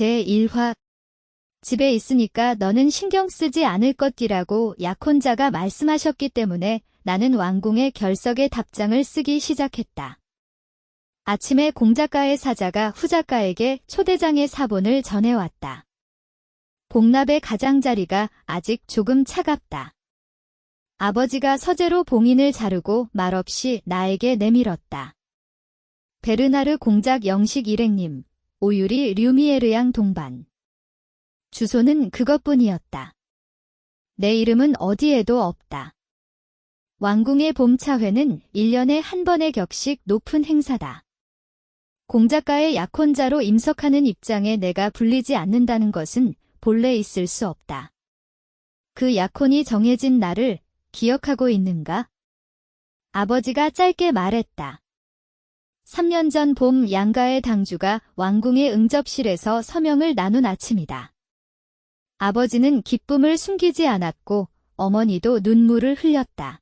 제1화 집에 있으니까 너는 신경 쓰지 않을 것이라고 약혼자가 말씀하셨기 때문에 나는 왕궁의 결석에 답장을 쓰기 시작했다. 아침에 공작가의 사자가 후작가에게 초대장의 사본을 전해왔다. 복납의 가장자리가 아직 조금 차갑다. 아버지가 서재로 봉인을 자르고 말없이 나에게 내밀었다. 베르나르 공작 영식 일행님, 오유리 류미에르양 동반. 주소는 그것뿐이었다. 내 이름은 어디에도 없다. 왕궁의 봄차회는 1년에 한 번의 격식 높은 행사다. 공작가의 약혼자로 임석하는 입장에 내가 불리지 않는다는 것은 본래 있을 수 없다. 그 약혼이 정해진 날을 기억하고 있는가? 아버지가 짧게 말했다. 3년 전 봄 양가의 당주가 왕궁의 응접실에서 서명을 나눈 아침이다. 아버지는 기쁨을 숨기지 않았고 어머니도 눈물을 흘렸다.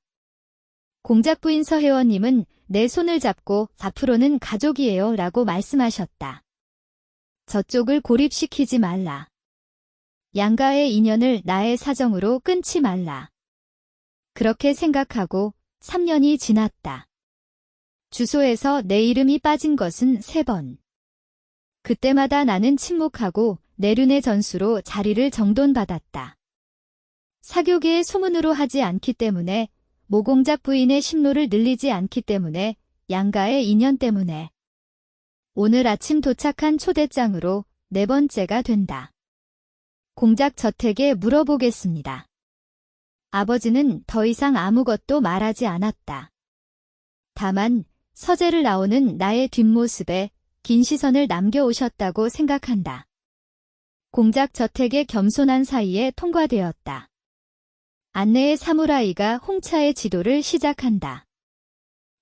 공작부인 서혜원님은 내 손을 잡고 앞으로는 가족이에요 라고 말씀하셨다. 저쪽을 고립시키지 말라. 양가의 인연을 나의 사정으로 끊지 말라. 그렇게 생각하고 3년이 지났다. 주소에서 내 이름이 빠진 것은 3번. 그때마다 나는 침묵하고 내륜의 전수로 자리를 정돈받았다. 사교계의 소문으로 하지 않기 때문에, 모공작 부인의 심로를 늘리지 않기 때문에, 양가의 인연 때문에. 오늘 아침 도착한 초대장으로 4번째가 된다. 공작 저택에 물어보겠습니다. 아버지는 더 이상 아무것도 말하지 않았다. 다만 서재를 나오는 나의 뒷모습에 긴 시선을 남겨오셨다고 생각한다. 공작 저택의 겸손한 사이에 통과되었다. 안내의 사무라이가 홍차의 지도를 시작한다.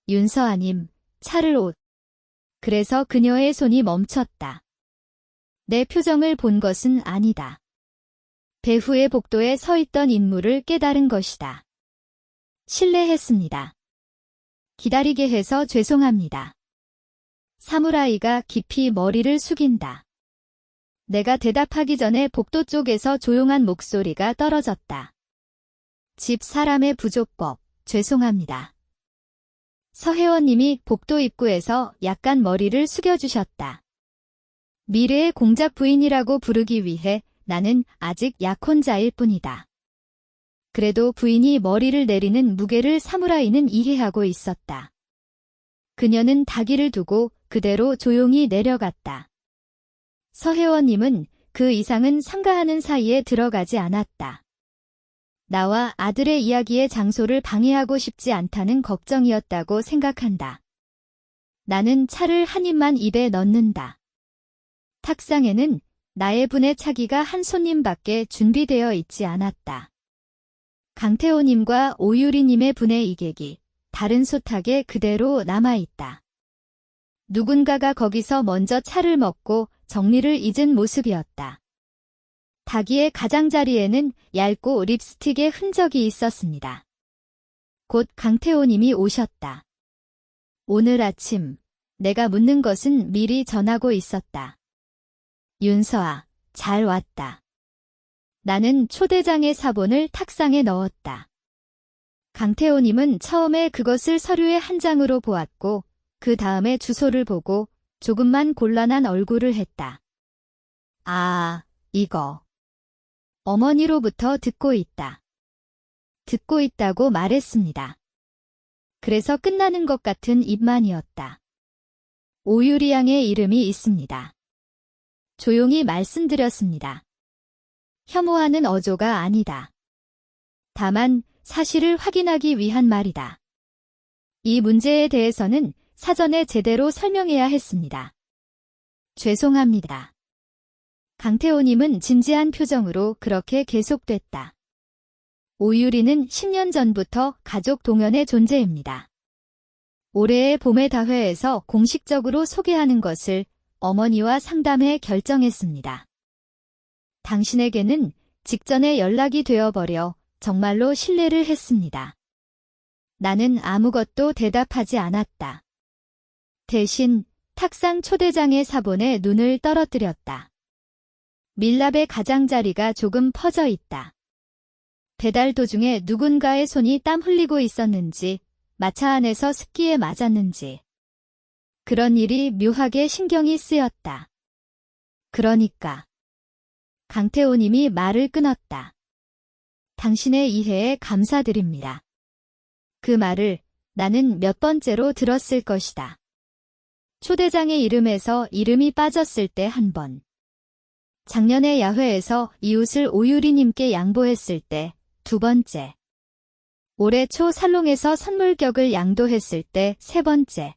윤서아님, 차를 옷. 그래서 그녀의 손이 멈췄다. 내 표정을 본 것은 아니다. 배후의 복도에 서 있던 인물을 깨달은 것이다. 실례했습니다. 기다리게 해서 죄송합니다. 사무라이가 깊이 머리를 숙인다. 내가 대답하기 전에 복도 쪽에서 조용한 목소리가 떨어졌다. 집 사람의 부조법, 죄송합니다. 서혜원님이 복도 입구에서 약간 머리를 숙여주셨다. 미래의 공작 부인이라고 부르기 위해 나는 아직 약혼자일 뿐이다. 그래도 부인이 머리를 내리는 무게를 사무라이는 이해하고 있었다. 그녀는 다기를 두고 그대로 조용히 내려갔다. 서혜원님은 그 이상은 삼가하는 사이에 들어가지 않았다. 나와 아들의 이야기의 장소를 방해하고 싶지 않다는 걱정이었다고 생각한다. 나는 차를 한 입만 입에 넣는다. 탁상에는 나의 분의 차기가 한 손님밖에 준비되어 있지 않았다. 강태호님과 오유리님의 분의 이객이 다른 소탁에 그대로 남아있다. 누군가가 거기서 먼저 차를 먹고 정리를 잊은 모습이었다. 닭이의 가장자리에는 얇고 립스틱의 흔적이 있었습니다. 곧 강태호님이 오셨다. 오늘 아침 내가 묻는 것은 미리 전하고 있었다. 윤서아, 잘 왔다. 나는 초대장의 사본을 탁상에 넣었다. 강태호님은 처음에 그것을 서류의 한 장으로 보았고 그 다음에 주소를 보고 조금만 곤란한 얼굴을 했다. 아, 이거. 어머니로부터 듣고 있다. 듣고 있다고 말했습니다. 그래서 끝나는 것 같은 입만이었다. 오유리 양의 이름이 있습니다. 조용히 말씀드렸습니다. 혐오하는 어조가 아니다. 다만 사실을 확인하기 위한 말이다. 이 문제에 대해서는 사전에 제대로 설명해야 했습니다. 죄송합니다. 강태호님은 진지한 표정으로 그렇게 계속됐다. 오유리는 10년 전부터 가족 동연의 존재입니다. 올해의 봄의 다회에서 공식적으로 소개하는 것을 어머니와 상담해 결정했습니다. 당신에게는 직전에 연락이 되어버려 정말로 실례를 했습니다. 나는 아무것도 대답하지 않았다. 대신 탁상 초대장의 사본에 눈을 떨어뜨렸다. 밀랍의 가장자리가 조금 퍼져 있다. 배달 도중에 누군가의 손이 땀 흘리고 있었는지, 마차 안에서 습기에 맞았는지. 그런 일이 묘하게 신경이 쓰였다. 그러니까. 강태호님이 말을 끊었다. 당신의 이해에 감사드립니다. 그 말을 나는 몇 번째로 들었을 것이다. 초대장의 이름에서 이름이 빠졌을 때 한 번. 작년에 야회에서 이웃을 오유리님께 양보했을 때 두 번째. 올해 초 살롱에서 선물격을 양도했을 때 세 번째.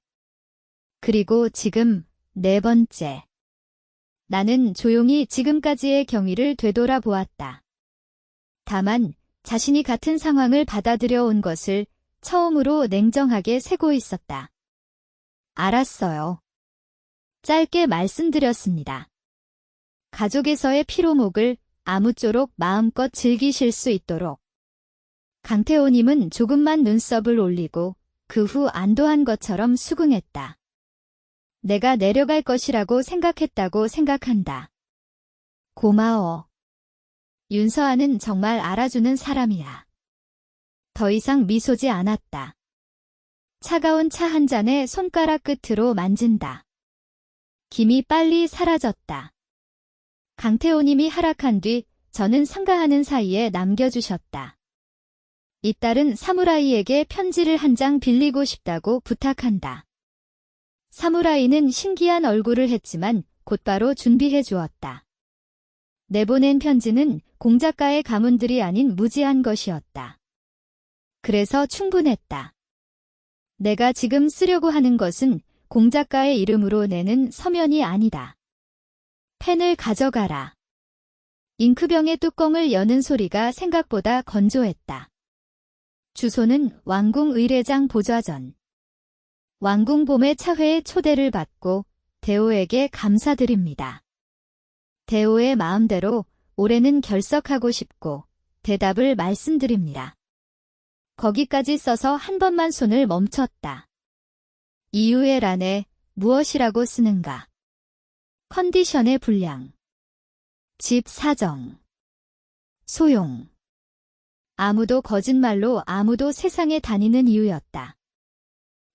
그리고 지금 네 번째. 나는 조용히 지금까지의 경위를 되돌아보았다. 다만 자신이 같은 상황을 받아들여 온 것을 처음으로 냉정하게 세고 있었다. 알았어요. 짧게 말씀드렸습니다. 가족에서의 피로목을 아무쪼록 마음껏 즐기실 수 있도록. 강태호님은 조금만 눈썹을 올리고 그 후 안도한 것처럼 수긍했다. 내가 내려갈 것이라고 생각했다고 생각한다. 고마워. 윤서아는 정말 알아주는 사람이야. 더 이상 미소지 않았다. 차가운 차 한 잔에 손가락 끝으로 만진다. 김이 빨리 사라졌다. 강태호님이 하락한 뒤 저는 상가하는 사이에 남겨주셨다. 이 딸은 사무라이에게 편지를 한 장 빌리고 싶다고 부탁한다. 사무라이는 신기한 얼굴을 했지만 곧바로 준비해 주었다. 내보낸 편지는 공작가의 가문들이 아닌 무지한 것이었다. 그래서 충분했다. 내가 지금 쓰려고 하는 것은 공작가의 이름으로 내는 서면이 아니다. 펜을 가져가라. 잉크병의 뚜껑을 여는 소리가 생각보다 건조했다. 주소는 왕궁 의례장 보좌전. 왕궁봄의 차회에 초대를 받고 대호에게 감사드립니다. 대호의 마음대로 올해는 결석하고 싶고 대답을 말씀드립니다. 거기까지 써서 한 번만 손을 멈췄다. 이유의 란에 무엇이라고 쓰는가? 컨디션의 불량. 집 사정. 소용. 아무도 거짓말로 아무도 세상에 다니는 이유였다.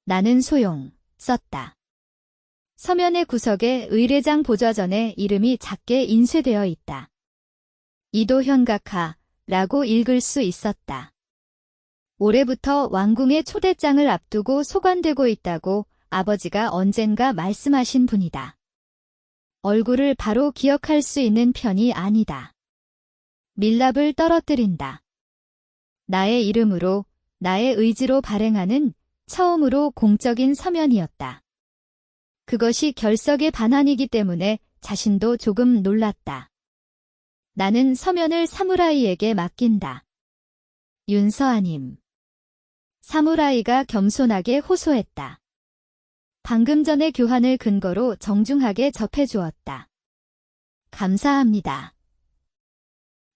나는 소용 썼다. 서면의 구석에 의례장 보좌전의 이름이 작게 인쇄되어 있다. 이도현각하라고 읽을 수 있었다. 올해부터 왕궁의 초대장을 앞두고 소관되고 있다고 아버지가 언젠가 말씀하신 분이다. 얼굴을 바로 기억할 수 있는 편이 아니다. 밀랍을 떨어뜨린다. 나의 이름으로, 나의 의지로 발행하는 처음으로 공적인 서면이었다. 그것이 결석의 반환이기 때문에 자신도 조금 놀랐다. 나는 서면을 사무라이에게 맡긴다. 윤서아님. 사무라이가 겸손하게 호소했다. 방금 전의 교환을 근거로 정중하게 접해주었다. 감사합니다.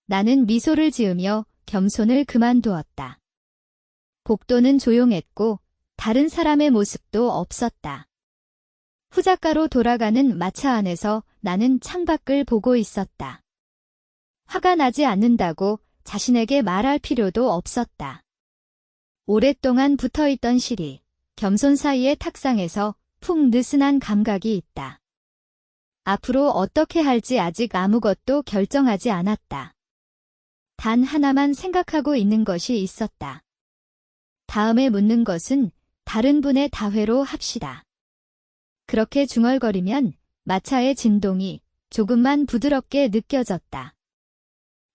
나는 미소를 지으며 겸손을 그만두었다. 복도는 조용했고 다른 사람의 모습도 없었다. 후작가로 돌아가는 마차 안에서 나는 창밖을 보고 있었다. 화가 나지 않는다고 자신에게 말할 필요도 없었다. 오랫동안 붙어있던 실이 겸손 사이의 탁상에서 푹 느슨한 감각이 있다. 앞으로 어떻게 할지 아직 아무것도 결정하지 않았다. 단 하나만 생각하고 있는 것이 있었다. 다음에 묻는 것은 다른 분의 다회로 합시다. 그렇게 중얼거리면 마차의 진동이 조금만 부드럽게 느껴졌다.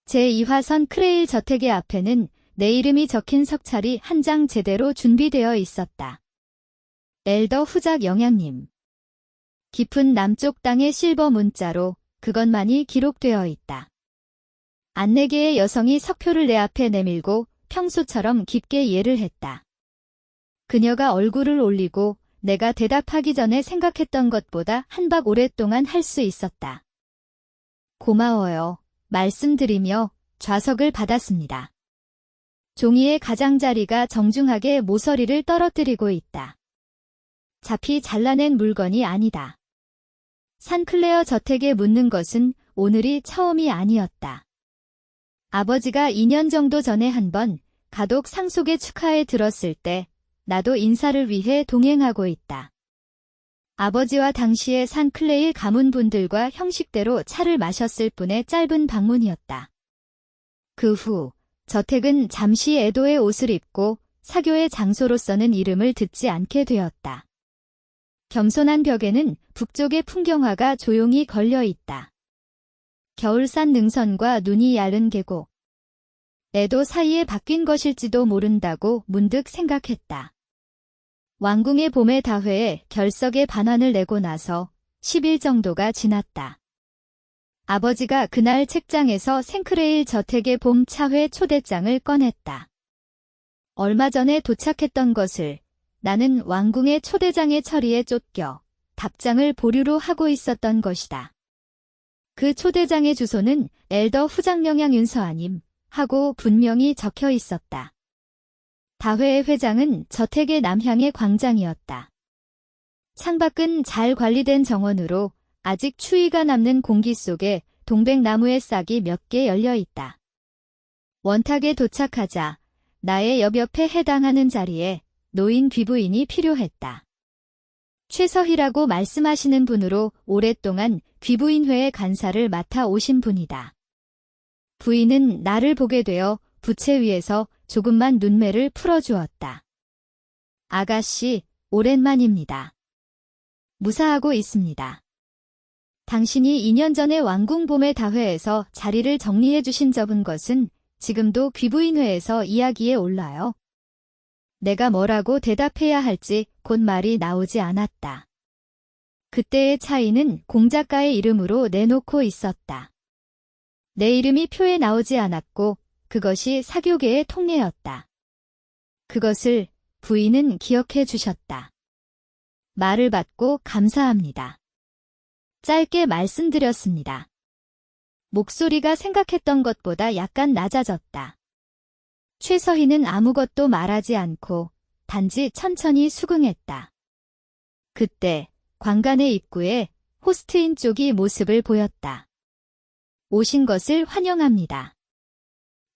제2화선 크레일 저택의 앞에는 내 이름이 적힌 석찰이 한 장 제대로 준비되어 있었다. 엘더 후작 영양님. 깊은 남쪽 땅의 실버 문자로 그것만이 기록되어 있다. 안내계의 여성이 석표를 내 앞에 내밀고 평소처럼 깊게 예를 했다. 그녀가 얼굴을 올리고 내가 대답하기 전에 생각했던 것보다 한박 오랫동안 할 수 있었다. 고마워요. 말씀드리며 좌석을 받았습니다. 종이의 가장자리가 정중하게 모서리를 떨어뜨리고 있다. 잡히 잘라낸 물건이 아니다. 산클레어 저택에 묻는 것은 오늘이 처음이 아니었다. 아버지가 2년 정도 전에 한 번 가독 상속의 축하에 들었을 때 나도 인사를 위해 동행하고 있다. 아버지와 당시의 산클레일 가문분들과 형식대로 차를 마셨을 뿐의 짧은 방문이었다. 그 후 저택은 잠시 애도의 옷을 입고 사교의 장소로서는 이름을 듣지 않게 되었다. 겸손한 벽에는 북쪽의 풍경화가 조용히 걸려 있다. 겨울산 능선과 눈이 얇은 계곡. 애도 사이에 바뀐 것일지도 모른다고 문득 생각했다. 왕궁의 봄의 다회에 결석의 반환을 내고 나서 10일 정도가 지났다. 아버지가 그날 책장에서 생크레일 저택의 봄 차회 초대장을 꺼냈다. 얼마 전에 도착했던 것을 나는 왕궁의 초대장의 처리에 쫓겨 답장을 보류로 하고 있었던 것이다. 그 초대장의 주소는 엘더 후장령양 윤서아님 하고 분명히 적혀 있었다. 다회의 회장은 저택의 남향의 광장이었다. 창밖은 잘 관리된 정원으로 아직 추위가 남는 공기 속에 동백나무의 싹이 몇 개 열려 있다. 원탁에 도착하자 나의 옆에 해당하는 자리에 노인 귀부인이 필요했다. 최서희라고 말씀하시는 분으로 오랫동안 귀부인회의 간사를 맡아 오신 분이다. 부인은 나를 보게 되어 부채 위에서 조금만 눈매를 풀어주었다. 아가씨, 오랜만입니다. 무사하고 있습니다. 당신이 2년 전에 왕궁 봄의 다회에서 자리를 정리해 주신 적은 것은 지금도 귀부인회에서 이야기에 올라요. 내가 뭐라고 대답해야 할지 곧 말이 나오지 않았다. 그때의 차이는 공작가의 이름으로 내놓고 있었다. 내 이름이 표에 나오지 않았고 그것이 사교계의 통례였다. 그것을 부인은 기억해 주셨다. 말을 받고 감사합니다. 짧게 말씀드렸습니다. 목소리가 생각했던 것보다 약간 낮아졌다. 최서희는 아무것도 말하지 않고 단지 천천히 수긍했다. 그때 관간의 입구에 호스트인 쪽이 모습을 보였다. 오신 것을 환영합니다.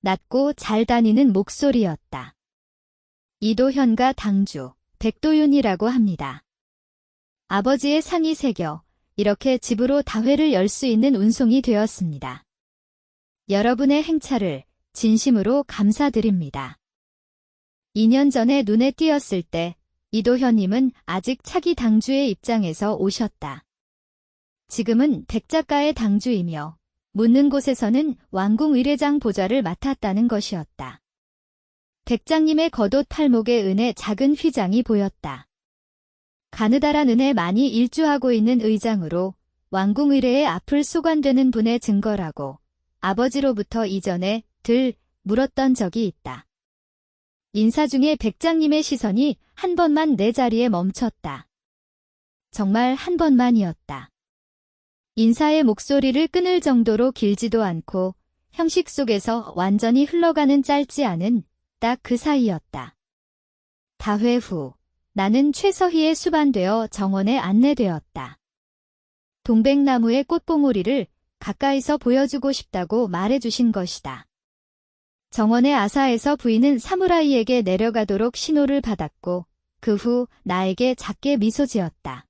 낮고 잘 다니는 목소리였다. 이도현가 당주, 백도윤이라고 합니다. 아버지의 상이 새겨 이렇게 집으로 다회를 열 수 있는 운송이 되었습니다. 여러분의 행차를 진심으로 감사드립니다. 2년 전에 눈에 띄었을 때 이도현님은 아직 차기 당주의 입장에서 오셨다. 지금은 백작가의 당주이며 묻는 곳에서는 왕궁 의례장 보좌를 맡았다는 것이었다. 백장님의 겉옷 팔목에 은의 작은 휘장이 보였다. 가느다란 은에 많이 일주하고 있는 의장으로 왕궁 의례에 앞을 소관되는 분의 증거라고 아버지로부터 이전에 들 물었던 적이 있다. 인사 중에 백장님의 시선이 한 번만 내 자리에 멈췄다. 정말 한 번만이었다. 인사의 목소리를 끊을 정도로 길지도 않고 형식 속에서 완전히 흘러가는 짧지 않은 딱 그 사이였다. 다회 후 나는 최서희에 수반되어 정원에 안내되었다. 동백나무의 꽃봉오리를 가까이서 보여주고 싶다고 말해주신 것이다. 정원의 아사에서 부인은 사무라이에게 내려가도록 신호를 받았고 그 후 나에게 작게 미소 지었다.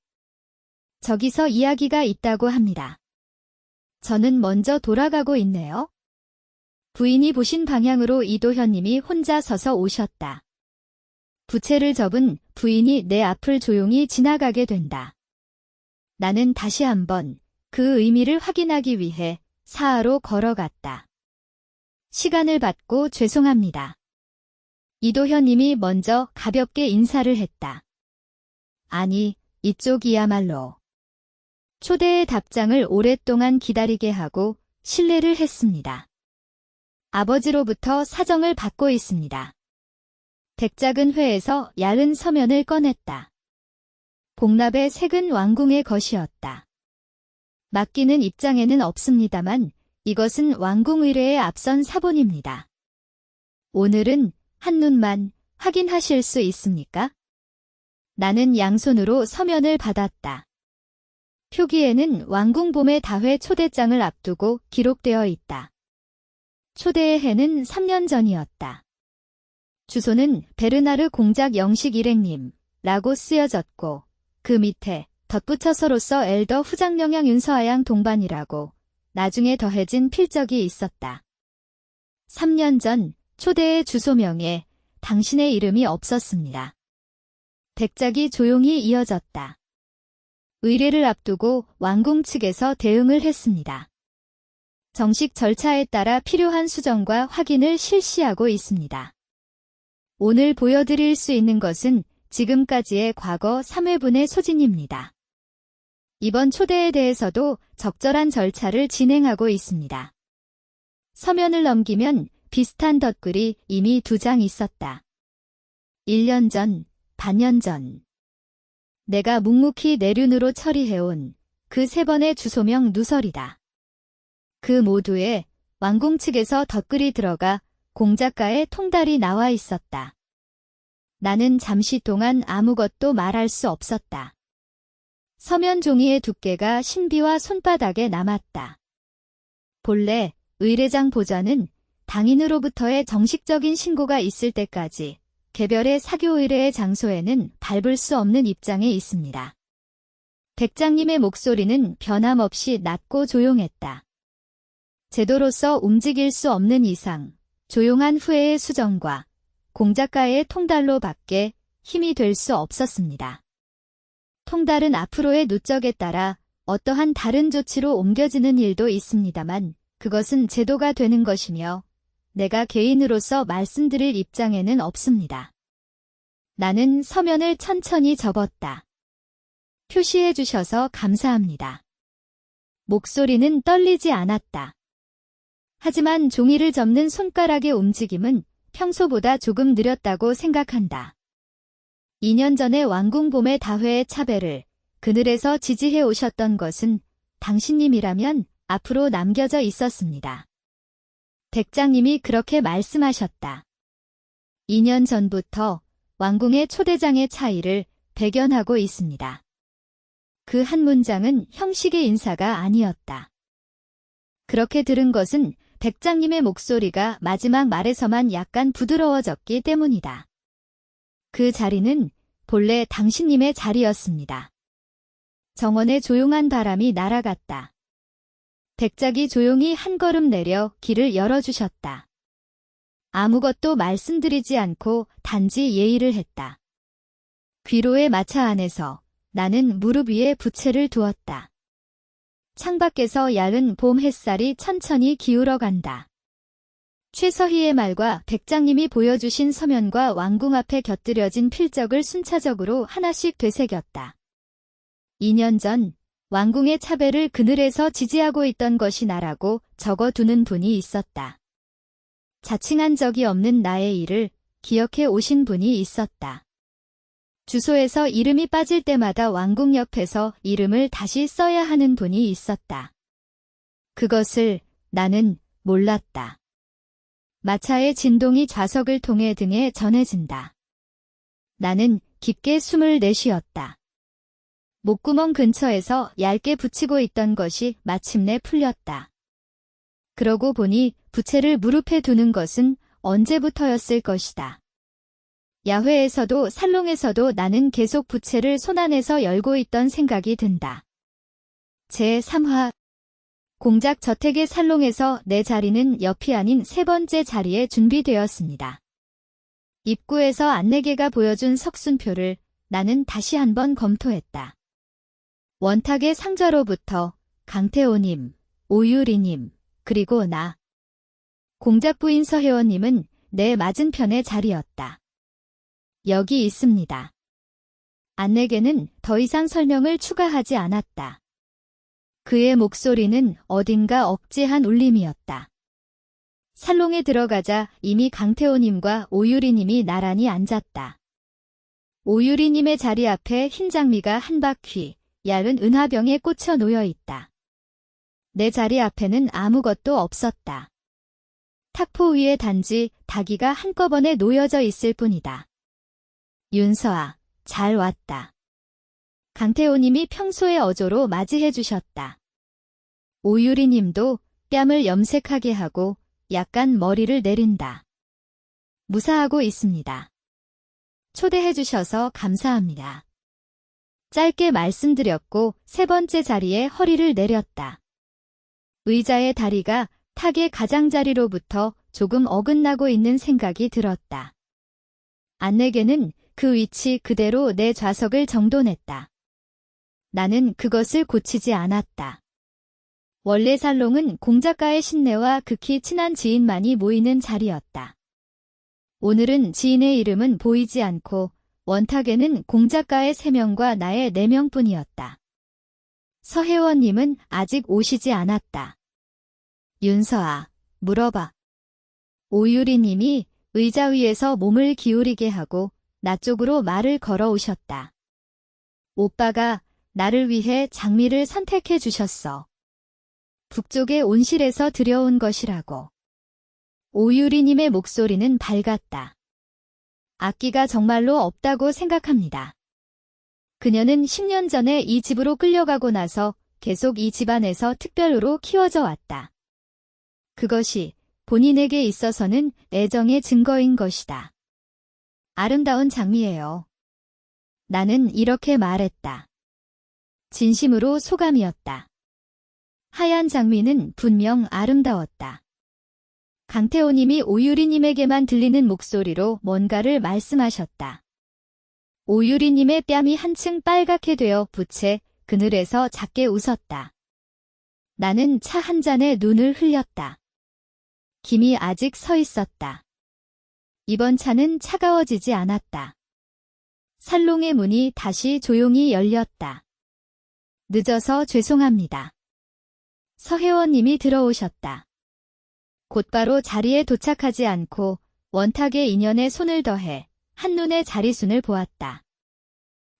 저기서 이야기가 있다고 합니다. 저는 먼저 돌아가고 있네요. 부인이 보신 방향으로 이도현님이 혼자 서서 오셨다. 부채를 접은 부인이 내 앞을 조용히 지나가게 된다. 나는 다시 한번 그 의미를 확인하기 위해 사하로 걸어갔다. 시간을 받고 죄송합니다. 이도현님이 먼저 가볍게 인사를 했다. 아니, 이쪽이야말로. 초대의 답장을 오랫동안 기다리게 하고 실례를 했습니다. 아버지로부터 사정을 받고 있습니다. 백작은 회에서 얇은 서면을 꺼냈다. 복납의 색은 왕궁의 것이었다. 맡기는 입장에는 없습니다만 이것은 왕궁 의례에 앞선 사본입니다. 오늘은 한눈만 확인하실 수 있습니까? 나는 양손으로 서면을 받았다. 표기에는 왕궁봄의 다회 초대장을 앞두고 기록되어 있다. 초대의 해는 3년 전이었다. 주소는 베르나르 공작 영식 일행님 라고 쓰여졌고 그 밑에 덧붙여서로서 엘더 후장령양 윤서아양 동반이라고 나중에 더해진 필적이 있었다. 3년 전 초대의 주소명에 당신의 이름이 없었습니다. 백작이 조용히 이어졌다. 의례를 앞두고 왕궁 측에서 대응을 했습니다. 정식 절차에 따라 필요한 수정과 확인을 실시하고 있습니다. 오늘 보여드릴 수 있는 것은 지금까지의 과거 3회분의 소진입니다. 이번 초대에 대해서도 적절한 절차를 진행하고 있습니다. 서면을 넘기면 비슷한 덧글이 이미 2장 있었다. 1년 전, 반년 전. 내가 묵묵히 내륜으로 처리해온 그 3번의 주소명 누설이다. 그 모두에 왕궁 측에서 덧글이 들어가 공작가의 통달이 나와 있었다. 나는 잠시 동안 아무것도 말할 수 없었다. 서면 종이의 두께가 신비와 손바닥에 남았다. 본래 의례장 보좌는 당인으로부터의 정식적인 신고가 있을 때까지 개별의 사교 의례의 장소에는 밟을 수 없는 입장에 있습니다. 백장님의 목소리는 변함없이 낮고 조용했다. 제도로서 움직일 수 없는 이상 조용한 후회의 수정과 공작가의 통달로 밖에 힘이 될 수 없었습니다. 통달은 앞으로의 누적에 따라 어떠한 다른 조치로 옮겨지는 일도 있습니다만 그것은 제도가 되는 것이며 내가 개인으로서 말씀드릴 입장에는 없습니다. 나는 서면을 천천히 접었다. 표시해 주셔서 감사합니다. 목소리는 떨리지 않았다. 하지만 종이를 접는 손가락의 움직임은 평소보다 조금 느렸다고 생각한다. 2년 전에 왕궁봄의 다회의 차배를 그늘에서 지지해 오셨던 것은 당신님이라면 앞으로 남겨져 있었습니다. 백장님이 그렇게 말씀하셨다. 2년 전부터 왕궁의 초대장의 차이를 배견하고 있습니다. 그 한 문장은 형식의 인사가 아니었다. 그렇게 들은 것은 백장님의 목소리가 마지막 말에서만 약간 부드러워졌기 때문이다. 그 자리는 본래 당신님의 자리였습니다. 정원에 조용한 바람이 날아갔다. 백작이 조용히 한 걸음 내려 길을 열어주셨다. 아무것도 말씀드리지 않고 단지 예의를 했다. 귀로의 마차 안에서 나는 무릎 위에 부채를 두었다. 창밖에서 야른 봄 햇살이 천천히 기울어 간다. 최서희의 말과 백장님이 보여주신 서면과 왕궁 앞에 곁들여진 필적을 순차적으로 하나씩 되새겼다. 2년 전 왕궁의 차배를 그늘에서 지지하고 있던 것이 나라고 적어두는 분이 있었다. 자칭한 적이 없는 나의 일을 기억해 오신 분이 있었다. 주소에서 이름이 빠질 때마다 왕궁 옆에서 이름을 다시 써야 하는 분이 있었다. 그것을 나는 몰랐다. 마차의 진동이 좌석을 통해 등에 전해진다. 나는 깊게 숨을 내쉬었다. 목구멍 근처에서 얇게 붙이고 있던 것이 마침내 풀렸다. 그러고 보니 부채를 무릎에 두는 것은 언제부터였을 것이다. 야회에서도 살롱에서도 나는 계속 부채를 손안에서 열고 있던 생각이 든다. 제3화 공작 저택의 살롱에서 내 자리는 옆이 아닌 3번째 자리에 준비되었습니다. 입구에서 안내계가 보여준 석순표를 나는 다시 한번 검토했다. 원탁의 상좌로부터 강태호님, 오유리님, 그리고 나. 공작부인 서혜원님은 내 맞은편의 자리였다. 여기 있습니다. 안내계는 더 이상 설명을 추가하지 않았다. 그의 목소리는 어딘가 억제한 울림이었다. 살롱에 들어가자 이미 강태호님과 오유리님이 나란히 앉았다. 오유리님의 자리 앞에 흰 장미가 한 바퀴 얇은 은하병에 꽂혀 놓여 있다. 내 자리 앞에는 아무것도 없었다. 탁포 위에 단지 다기가 한꺼번에 놓여져 있을 뿐이다. 윤서아, 잘 왔다. 강태호님이 평소의 어조로 맞이해 주셨다. 오유리님도 뺨을 염색하게 하고 약간 머리를 내린다. 무사하고 있습니다. 초대해 주셔서 감사합니다. 짧게 말씀드렸고 세 번째 자리에 허리를 내렸다. 의자의 다리가 탁의 가장자리로부터 조금 어긋나고 있는 생각이 들었다. 안내계는 그 위치 그대로 내 좌석을 정돈했다. 나는 그것을 고치지 않았다. 원래 살롱은 공작가의 신내와 극히 친한 지인만이 모이는 자리였다. 오늘은 지인의 이름은 보이지 않고 원탁에는 공작가의 3명과 나의 4명뿐이었다. 서혜원님은 아직 오시지 않았다. 윤서아, 물어봐. 오유리님이 의자 위에서 몸을 기울이게 하고 나 쪽으로 말을 걸어오셨다. 오빠가 나를 위해 장미를 선택해 주셨어. 북쪽의 온실에서 들여온 것이라고. 오유리님의 목소리는 밝았다. 악기가 정말로 없다고 생각합니다. 그녀는 10년 전에 이 집으로 끌려가고 나서 계속 이 집안에서 특별으로 키워져 왔다. 그것이 본인에게 있어서는 애정의 증거인 것이다. 아름다운 장미예요. 나는 이렇게 말했다. 진심으로 소감이었다. 하얀 장미는 분명 아름다웠다. 강태호님이 오유리님에게만 들리는 목소리로 뭔가를 말씀하셨다. 오유리님의 뺨이 한층 빨갛게 되어 부채 그늘에서 작게 웃었다. 나는 차 한 잔에 눈을 흘렸다. 김이 아직 서 있었다. 이번 차는 차가워지지 않았다. 살롱의 문이 다시 조용히 열렸다. 늦어서 죄송합니다. 서혜원님이 들어오셨다. 곧바로 자리에 도착하지 않고 원탁의 인연에 손을 더해 한눈에 자리순을 보았다.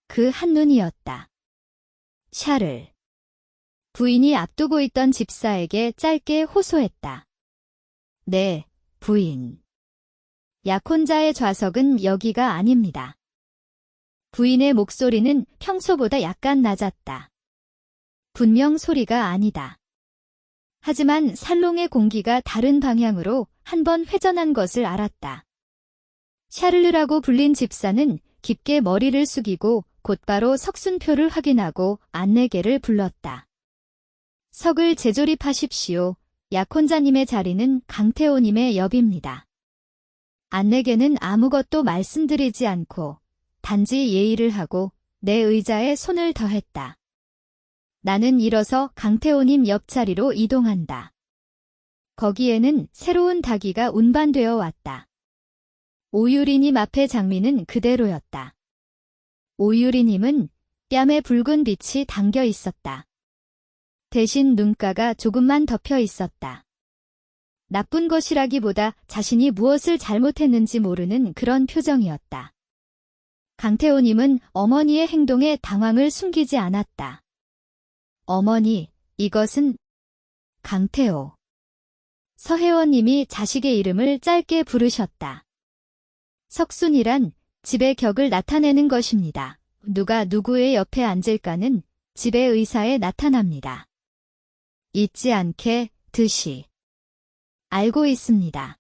그 한눈이었다. 샤를. 부인이 앞두고 있던 집사에게 짧게 호소했다. 네, 부인. 약혼자의 좌석은 여기가 아닙니다. 부인의 목소리는 평소보다 약간 낮았다. 분명 소리가 아니다. 하지만 살롱의 공기가 다른 방향으로 한번 회전한 것을 알았다. 샤를르라고 불린 집사는 깊게 머리를 숙이고 곧바로 석순표를 확인하고 안내계를 불렀다. 석을 재조립하십시오. 약혼자님의 자리는 강태호님의 옆입니다. 안내계는 아무것도 말씀드리지 않고 단지 예의를 하고 내 의자에 손을 더했다. 나는 일어서 강태호님 옆자리로 이동한다. 거기에는 새로운 닭이가 운반되어 왔다. 오유리님 앞의 장미는 그대로였다. 오유리님은 뺨에 붉은 빛이 담겨 있었다. 대신 눈가가 조금만 덮여 있었다. 나쁜 것이라기보다 자신이 무엇을 잘못했는지 모르는 그런 표정이었다. 강태호님은 어머니의 행동에 당황을 숨기지 않았다. 어머니, 이것은 강태호. 서혜원님이 자식의 이름을 짧게 부르셨다. 석순이란 집의 격을 나타내는 것입니다. 누가 누구의 옆에 앉을까는 집의 의사에 나타납니다. 잊지 않게 듯이. 알고 있습니다.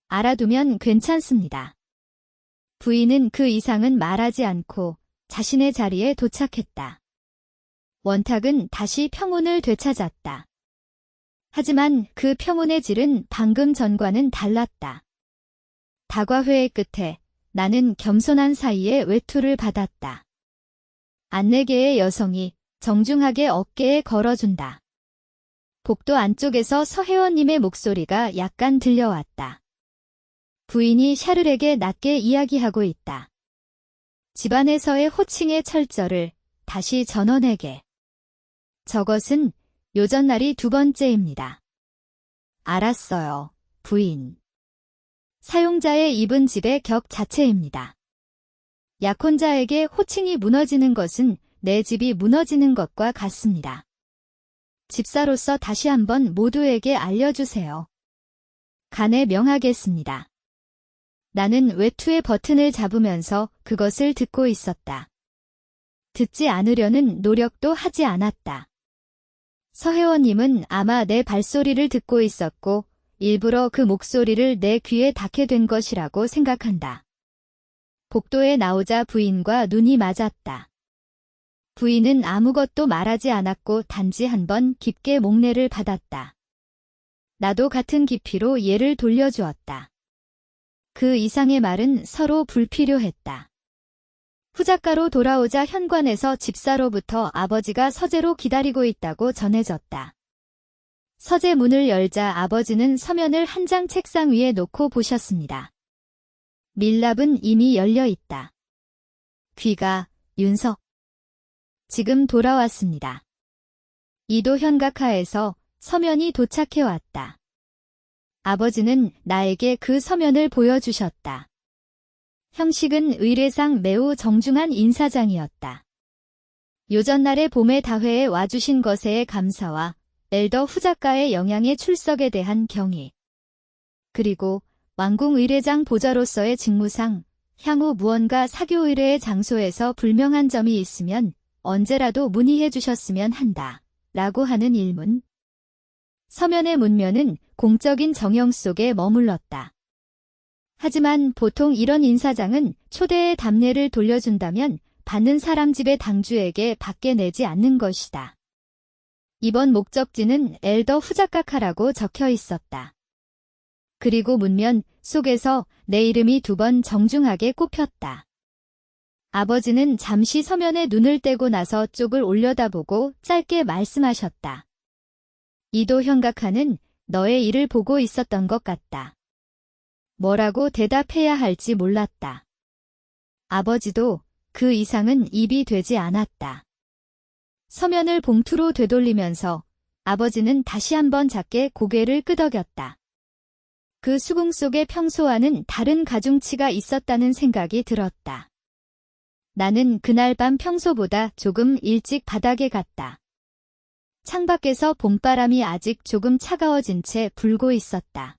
알아두면 괜찮습니다. 부인은 그 이상은 말하지 않고 자신의 자리에 도착했다. 원탁은 다시 평온을 되찾았다. 하지만 그 평온의 질은 방금 전과는 달랐다. 다과회의 끝에 나는 겸손한 사이에 외투를 받았다. 안내계의 여성이 정중하게 어깨에 걸어준다. 복도 안쪽에서 서혜원님의 목소리가 약간 들려왔다. 부인이 샤를에게 낮게 이야기하고 있다. 집안에서의 호칭의 철저를 다시 전원에게. 저것은 요전날이 2번째입니다. 알았어요, 부인. 사용자의 입은 집의 격 자체입니다. 약혼자에게 호칭이 무너지는 것은 내 집이 무너지는 것과 같습니다. 집사로서 다시 한번 모두에게 알려주세요. 간에 명하겠습니다. 나는 외투의 버튼을 잡으면서 그것을 듣고 있었다. 듣지 않으려는 노력도 하지 않았다. 서혜원님은 아마 내 발소리를 듣고 있었고 일부러 그 목소리를 내 귀에 닿게 된 것이라고 생각한다. 복도에 나오자 부인과 눈이 맞았다. 부인은 아무것도 말하지 않았고 단지 한 번 깊게 목례를 받았다. 나도 같은 깊이로 얘를 돌려주었다. 그 이상의 말은 서로 불필요했다. 후작가로 돌아오자 현관에서 집사로부터 아버지가 서재로 기다리고 있다고 전해졌다. 서재 문을 열자 아버지는 서면을 한 장 책상 위에 놓고 보셨습니다. 밀랍은 이미 열려 있다. 귀가, 윤석. 지금 돌아왔습니다. 이도 현각하에서 서면이 도착해왔다. 아버지는 나에게 그 서면을 보여주셨다. 형식은 의례상 매우 정중한 인사장이었다. 요전날의 봄의 다회에 와주신 것에 감사와 엘더 후작가의 영향의 출석에 대한 경의. 그리고 왕궁 의례장 보좌로서의 직무상 향후 무언가 사교 의례의 장소에서 불명한 점이 있으면 언제라도 문의해 주셨으면 한다. 라고 하는 일문. 서면의 문면은 공적인 정형 속에 머물렀다. 하지만 보통 이런 인사장은 초대의 답례를 돌려준다면 받는 사람 집의 당주에게 받게 내지 않는 것이다. 이번 목적지는 엘더 후작가카라고 적혀 있었다. 그리고 문면 속에서 내 이름이 2번 정중하게 꼽혔다. 아버지는 잠시 서면에 눈을 떼고 나서 쪽을 올려다보고 짧게 말씀하셨다. 이도 현각하는 너의 일을 보고 있었던 것 같다. 뭐라고 대답해야 할지 몰랐다. 아버지도 그 이상은 입이 되지 않았다. 서면을 봉투로 되돌리면서 아버지는 다시 한번 작게 고개를 끄덕였다. 그 수궁 속에 평소와는 다른 가중치가 있었다는 생각이 들었다. 나는 그날 밤 평소보다 조금 일찍 바닥에 갔다. 창밖에서 봄바람이 아직 조금 차가워진 채 불고 있었다.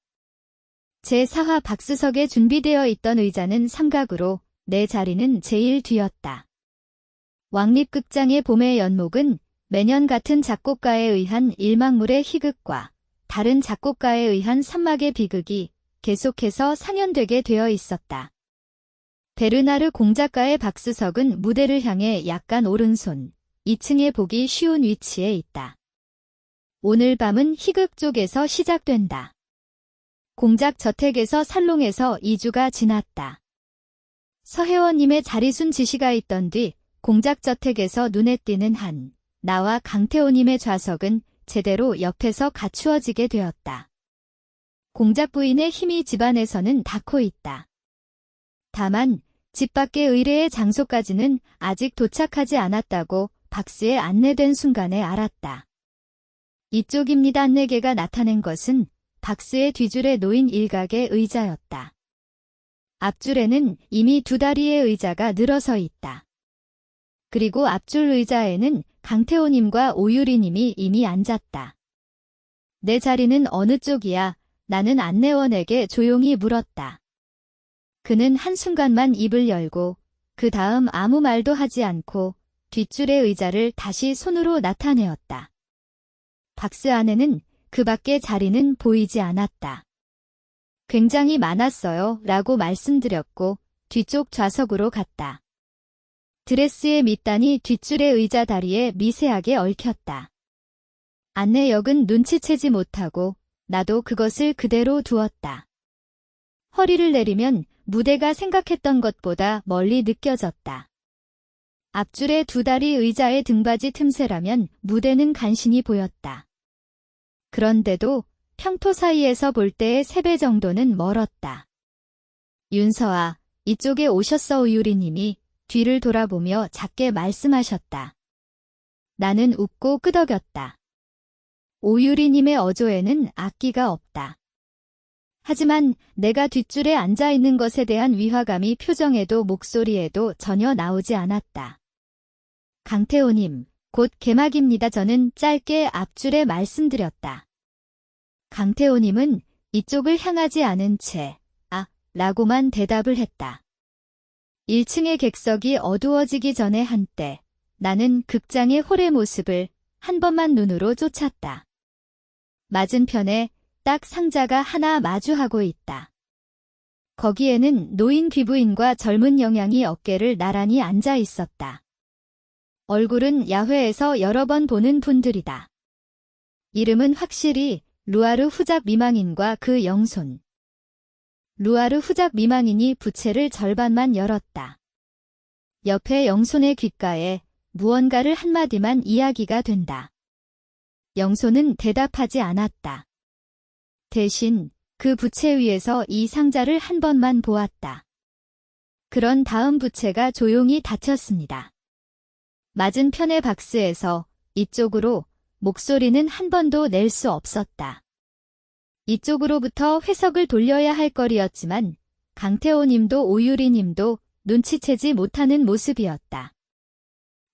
제4화 박수석에 준비되어 있던 의자는 삼각으로 내 자리는 제일 뒤였다. 왕립극장의 봄의 연목은 매년 같은 작곡가에 의한 일막물의 희극과 다른 작곡가에 의한 산막의 비극이 계속해서 상연되게 되어 있었다. 베르나르 공작가의 박수석은 무대를 향해 약간 오른손, 2층에 보기 쉬운 위치에 있다. 오늘 밤은 희극 쪽에서 시작된다. 공작 저택에서 살롱에서 2주가 지났다. 서혜원님의 자리순 지시가 있던 뒤 공작 저택에서 눈에 띄는 나와 강태호님의 좌석은 제대로 옆에서 갖추어지게 되었다. 공작 부인의 힘이 집안에서는 닿고 있다. 다만 집 밖의 의례의 장소까지는 아직 도착하지 않았다고 박스에 안내된 순간에 알았다. 이쪽입니다. 안내계가 나타낸 것은 박스의 뒤줄에 놓인 일각의 의자였다. 앞줄에는 이미 2다리의 의자가 늘어서 있다. 그리고 앞줄 의자에는 강태호님과 오유리님이 이미 앉았다. 내 자리는 어느 쪽이야? 나는 안내원에게 조용히 물었다. 그는 한순간만 입을 열고 그 다음 아무 말도 하지 않고 뒷줄의 의자를 다시 손으로 나타내었다. 박스 안에는 그 밖의 자리는 보이지 않았다. 굉장히 많았어요. 라고 말씀드렸고 뒤쪽 좌석으로 갔다. 드레스의 밑단이 뒷줄의 의자 다리에 미세하게 얽혔다. 안내역은 눈치채지 못하고 나도 그것을 그대로 두었다. 허리를 내리면 무대가 생각했던 것보다 멀리 느껴졌다. 앞줄의 2다리 의자의 등받이 틈새라면 무대는 간신히 보였다. 그런데도 평토 사이에서 볼 때의 3배 정도는 멀었다. 윤서아, 이쪽에 오셨어. 오유리님이 뒤를 돌아보며 작게 말씀하셨다. 나는 웃고 끄덕였다. 오유리님의 어조에는 악기가 없다. 하지만 내가 뒷줄에 앉아있는 것에 대한 위화감이 표정에도 목소리에도 전혀 나오지 않았다. 강태호님, 곧 개막입니다. 저는 짧게 앞줄에 말씀드렸다. 강태호님은 이쪽을 향하지 않은 채 라고만 대답을 했다. 1층의 객석이 어두워지기 전에 한때 나는 극장의 홀의 모습을 한 번만 눈으로 쫓았다. 맞은편에 딱 상자가 하나 마주하고 있다. 거기에는 노인 귀부인과 젊은 영양이 어깨를 나란히 앉아 있었다. 얼굴은 야회에서 여러 번 보는 분들이다. 이름은 확실히 루아르 후작 미망인과 그 영손. 루아르 후작 미망인이 부채를 절반만 열었다. 옆에 영손의 귓가에 무언가를 한마디만 이야기가 된다. 영손은 대답하지 않았다. 대신 그 부채 위에서 이 상자를 한 번만 보았다. 그런 다음 부채가 조용히 닫혔습니다. 맞은편의 박스에서 이쪽으로 목소리는 한 번도 낼 수 없었다. 이쪽으로부터 회석을 돌려야 할 거리였지만 강태호님도 오유리님도 눈치채지 못하는 모습이었다.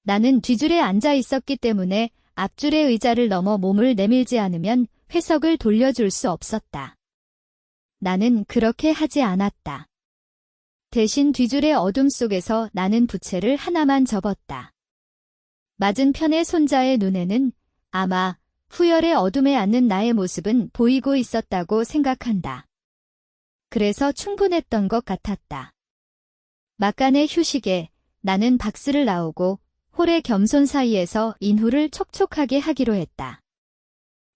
나는 뒤줄에 앉아 있었기 때문에 앞줄의 의자를 넘어 몸을 내밀지 않으면 회석을 돌려줄 수 없었다. 나는 그렇게 하지 않았다. 대신 뒤줄의 어둠 속에서 나는 부채를 하나만 접었다. 맞은편의 손자의 눈에는 아마 후열의 어둠에 앉는 나의 모습은 보이고 있었다고 생각한다. 그래서 충분했던 것 같았다. 막간의 휴식에 나는 박스를 나오고 홀의 겸손 사이에서 인후를 촉촉하게 하기로 했다.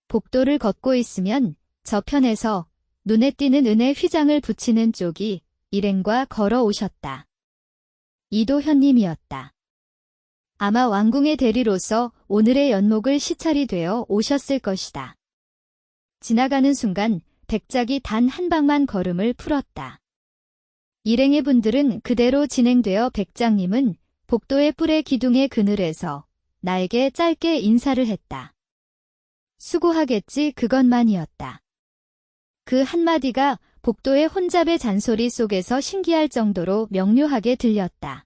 복도를 걷고 있으면 저편에서 눈에 띄는 은의 휘장을 붙이는 쪽이 일행과 걸어오셨다. 이도현님이었다. 아마 왕궁의 대리로서 오늘의 연목을 시찰이 되어 오셨을 것이다. 지나가는 순간 백작이 단 한 방만 걸음을 풀었다. 일행의 분들은 그대로 진행되어 백장님은 복도의 뿔의 기둥의 그늘에서 나에게 짧게 인사를 했다. 수고하겠지 그것만이었다. 그 한마디가 복도의 혼잡의 잔소리 속에서 신기할 정도로 명료하게 들렸다.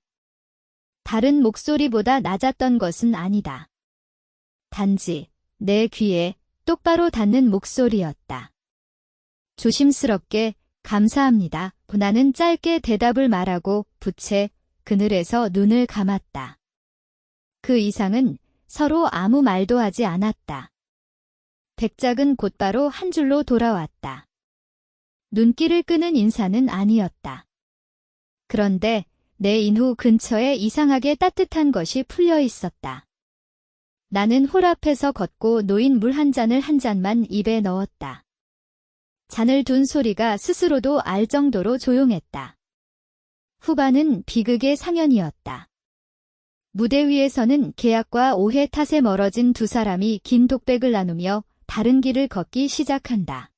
다른 목소리보다 낮았던 것은 아니다. 단지 내 귀에 똑바로 닿는 목소리였다. 조심스럽게 감사합니다. 나는 짧게 대답을 말하고 부채 그늘에서 눈을 감았다. 그 이상은 서로 아무 말도 하지 않았다. 백작은 곧바로 한 줄로 돌아왔다. 눈길을 끄는 인사는 아니었다. 그런데 내 인후 근처에 이상하게 따뜻한 것이 풀려 있었다. 나는 홀 앞에서 걷고 놓인 물 한 잔을 한 잔만 입에 넣었다. 잔을 둔 소리가 스스로도 알 정도로 조용했다. 후반은 비극의 상연이었다. 무대 위에서는 계약과 오해 탓에 멀어진 두 사람이 긴 독백을 나누며 다른 길을 걷기 시작한다.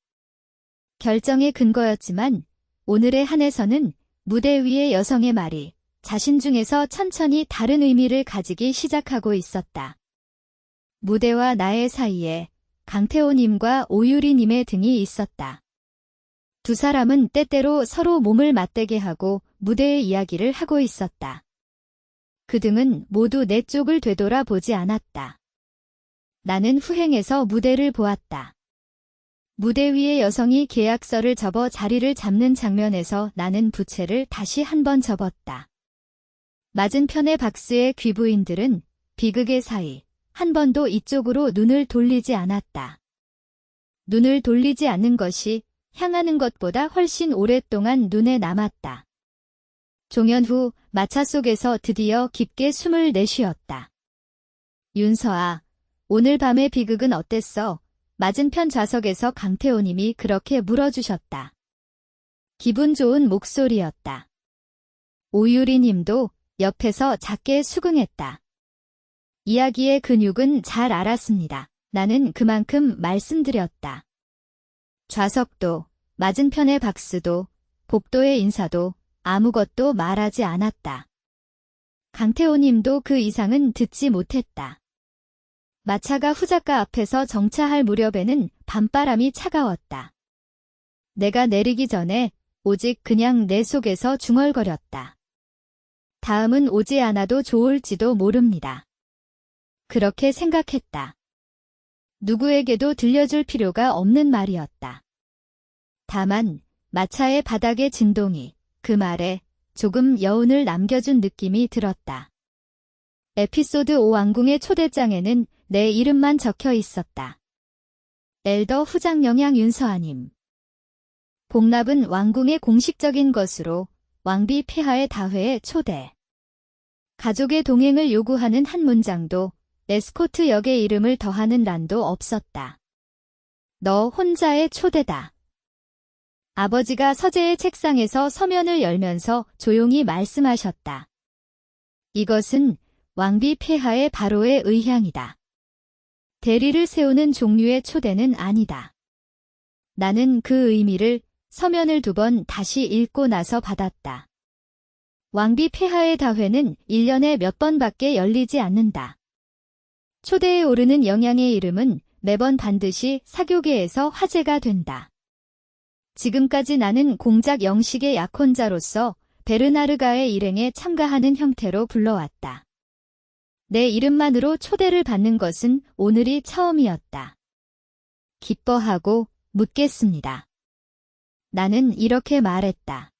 결정의 근거였지만 오늘의 한에서는 무대 위의 여성의 말이 자신 중에서 천천히 다른 의미를 가지기 시작하고 있었다. 무대와 나의 사이에 강태호님과 오유리님의 등이 있었다. 두 사람은 때때로 서로 몸을 맞대게 하고 무대의 이야기를 하고 있었다. 그 등은 모두 내 쪽을 되돌아 보지 않았다. 나는 후행해서 무대를 보았다. 무대 위의 여성이 계약서를 접어 자리를 잡는 장면에서 나는 부채를 다시 한 번 접었다. 맞은편의 박스의 귀부인들은 비극의 사이 한 번도 이쪽으로 눈을 돌리지 않았다. 눈을 돌리지 않는 것이 향하는 것보다 훨씬 오랫동안 눈에 남았다. 종연 후 마차 속에서 드디어 깊게 숨을 내쉬었다. 윤서아, 오늘 밤의 비극은 어땠어? 맞은편 좌석에서 강태호님이 그렇게 물어주셨다. 기분 좋은 목소리였다. 오유리님도 옆에서 작게 수긍했다. 이야기의 근육은 잘 알았습니다. 나는 그만큼 말씀드렸다. 좌석도, 맞은편의 박스도, 복도의 인사도 아무것도 말하지 않았다. 강태호님도 그 이상은 듣지 못했다. 마차가 후작가 앞에서 정차할 무렵에는 밤바람이 차가웠다. 내가 내리기 전에 오직 그냥 내 속에서 중얼거렸다. 다음은 오지 않아도 좋을지도 모릅니다. 그렇게 생각했다. 누구에게도 들려줄 필요가 없는 말이었다. 다만 마차의 바닥의 진동이 그 말에 조금 여운을 남겨준 느낌이 들었다. 에피소드 5 왕궁의 초대장에는 내 이름만 적혀 있었다. 엘더 후장 영양 윤서아님. 복납은 왕궁의 공식적인 것으로 왕비 폐하의 다회에 초대. 가족의 동행을 요구하는 한 문장도 에스코트 역의 이름을 더하는 란도 없었다. 너 혼자의 초대다. 아버지가 서재의 책상에서 서면을 열면서 조용히 말씀하셨다. 이것은 왕비 폐하의 바로의 의향이다. 대리를 세우는 종류의 초대는 아니다. 나는 그 의미를 서면을 2번 다시 읽고 나서 받았다. 왕비 폐하의 다회는 1년에 몇 번밖에 열리지 않는다. 초대에 오르는 영양의 이름은 매번 반드시 사교계에서 화제가 된다. 지금까지 나는 공작 영식의 약혼자로서 베르나르가의 일행에 참가하는 형태로 불러왔다. 내 이름만으로 초대를 받는 것은 오늘이 처음이었다. 기뻐하고 묻겠습니다. 나는 이렇게 말했다.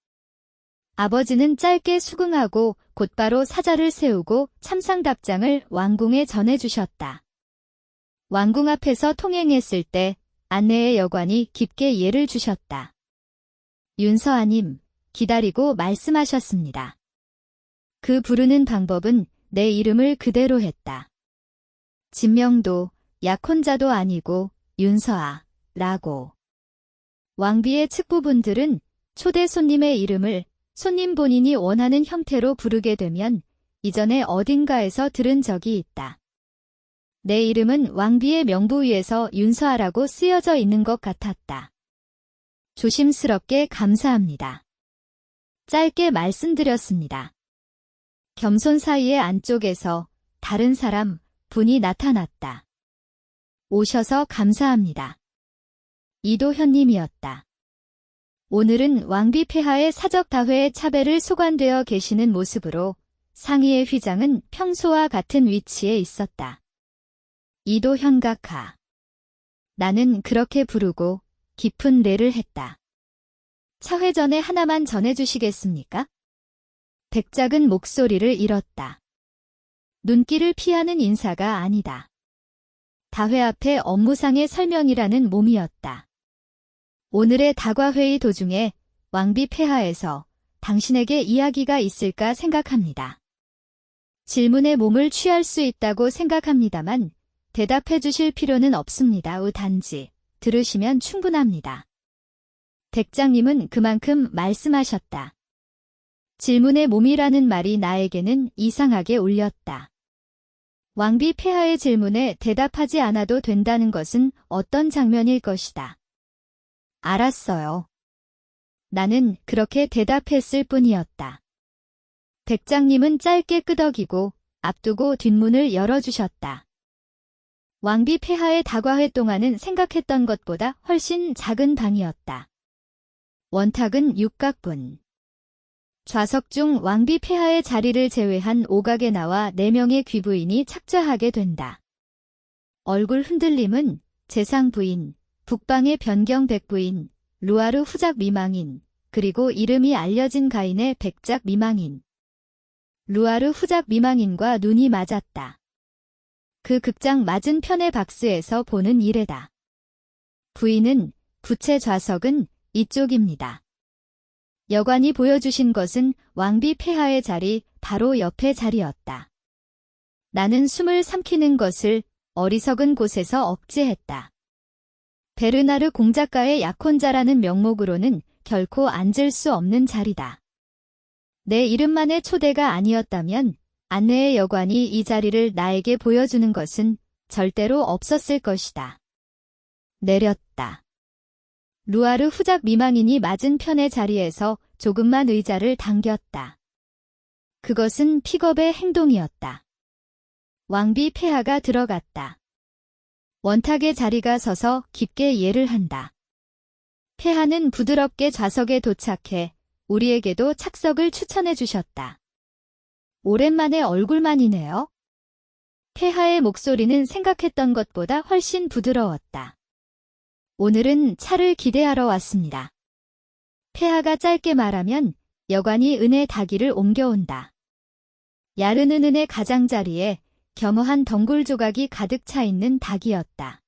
아버지는 짧게 수긍하고 곧바로 사자를 세우고 참상답장을 왕궁에 전해주셨다. 왕궁 앞에서 통행했을 때 안내의 여관이 깊게 예를 주셨다. 윤서아님, 기다리고 말씀하셨습니다. 그 부르는 방법은 내 이름을 그대로 했다. 진명도, 약혼자도 아니고 윤서아, 라고. 왕비의 측부분들은 초대 손님의 이름을 손님 본인이 원하는 형태로 부르게 되면 이전에 어딘가에서 들은 적이 있다. 내 이름은 왕비의 명부 위에서 윤서아라고 쓰여져 있는 것 같았다. 조심스럽게 감사합니다. 짧게 말씀드렸습니다. 겸손 사이의 안쪽에서 다른 사람, 분이 나타났다. 오셔서 감사합니다. 이도현님이었다. 오늘은 왕비 폐하의 사적다회에 차배를 소관되어 계시는 모습으로 상의의 휘장은 평소와 같은 위치에 있었다. 이도현 각하. 나는 그렇게 부르고 깊은 내를 했다. 차회 전에 하나만 전해주시겠습니까? 백작은 목소리를 잃었다. 눈길을 피하는 인사가 아니다. 다회 앞에 업무상의 설명이라는 몸이었다. 오늘의 다과회의 도중에 왕비 폐하에서 당신에게 이야기가 있을까 생각합니다. 질문에 몸을 취할 수 있다고 생각합니다만 대답해 주실 필요는 없습니다. 단지 들으시면 충분합니다. 백장님은 그만큼 말씀하셨다. 질문의 몸이라는 말이 나에게는 이상하게 울렸다. 왕비 폐하의 질문에 대답하지 않아도 된다는 것은 어떤 장면일 것이다. 알았어요. 나는 그렇게 대답했을 뿐이었다. 백장님은 짧게 끄덕이고 앞두고 뒷문을 열어주셨다. 왕비 폐하의 다과회 동안은 생각했던 것보다 훨씬 작은 방이었다. 원탁은 육각분. 좌석 중 왕비 폐하의 자리를 제외한 오각에 나와 4명의 귀부인이 착좌하게 된다. 얼굴 흔들림은 재상 부인, 북방의 변경 백부인, 루아르 후작 미망인, 그리고 이름이 알려진 가인의 백작 미망인. 루아르 후작 미망인과 눈이 맞았다. 그 극장 맞은편의 박스에서 보는 이래다. 부인은 부채 좌석은 이쪽입니다. 여관이 보여주신 것은 왕비 폐하의 자리 바로 옆의 자리였다. 나는 숨을 삼키는 것을 어리석은 곳에서 억제했다. 베르나르 공작가의 약혼자라는 명목으로는 결코 앉을 수 없는 자리다. 내 이름만의 초대가 아니었다면 안내의 여관이 이 자리를 나에게 보여주는 것은 절대로 없었을 것이다. 내렸다. 루아르 후작 미망인이 맞은편의 자리에서 조금만 의자를 당겼다. 그것은 픽업의 행동이었다. 왕비 폐하가 들어갔다. 원탁의 자리가 서서 깊게 예를 한다. 폐하는 부드럽게 좌석에 도착해 우리에게도 착석을 추천해 주셨다. 오랜만에 얼굴만이네요. 폐하의 목소리는 생각했던 것보다 훨씬 부드러웠다. 오늘은 차를 기대하러 왔습니다. 폐하가 짧게 말하면 여관이 은혜 닭이를 옮겨온다. 야르느는의 가장자리에 겸허한 덩굴 조각이 가득 차 있는 닭이었다.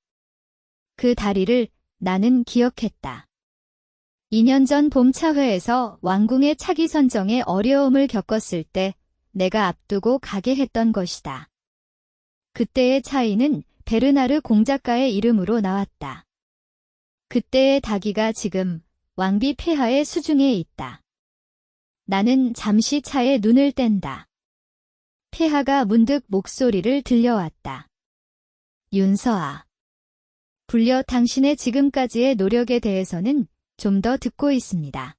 그 다리를 나는 기억했다. 2년 전 봄차회에서 왕궁의 차기 선정에 어려움을 겪었을 때 내가 앞두고 가게 했던 것이다. 그때의 차이는 베르나르 공작가의 이름으로 나왔다. 그때의 닭이가 지금 왕비 폐하의 수중에 있다. 나는 잠시 차에 눈을 뗀다. 폐하가 문득 목소리를 들려왔다. 윤서아. 불려 당신의 지금까지의 노력에 대해서는 좀 더 듣고 있습니다.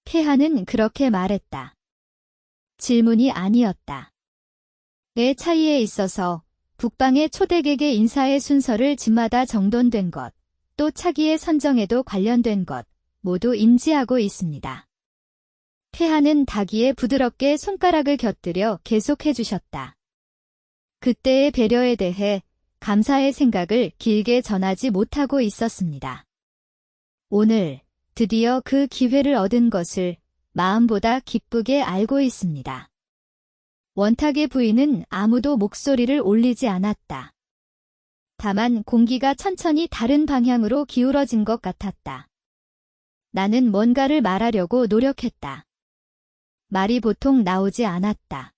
폐하는 그렇게 말했다. 질문이 아니었다. 내 차이에 있어서 북방의 초대객의 인사의 순서를 집마다 정돈된 것, 또 차기의 선정에도 관련된 것, 모두 인지하고 있습니다. 폐하는 닭이에 부드럽게 손가락을 곁들여 계속해 주셨다. 그때의 배려에 대해 감사의 생각을 길게 전하지 못하고 있었습니다. 오늘 드디어 그 기회를 얻은 것을 마음보다 기쁘게 알고 있습니다. 원탁의 부인은 아무도 목소리를 올리지 않았다. 다만 공기가 천천히 다른 방향으로 기울어진 것 같았다. 나는 뭔가를 말하려고 노력했다. 말이 보통 나오지 않았다.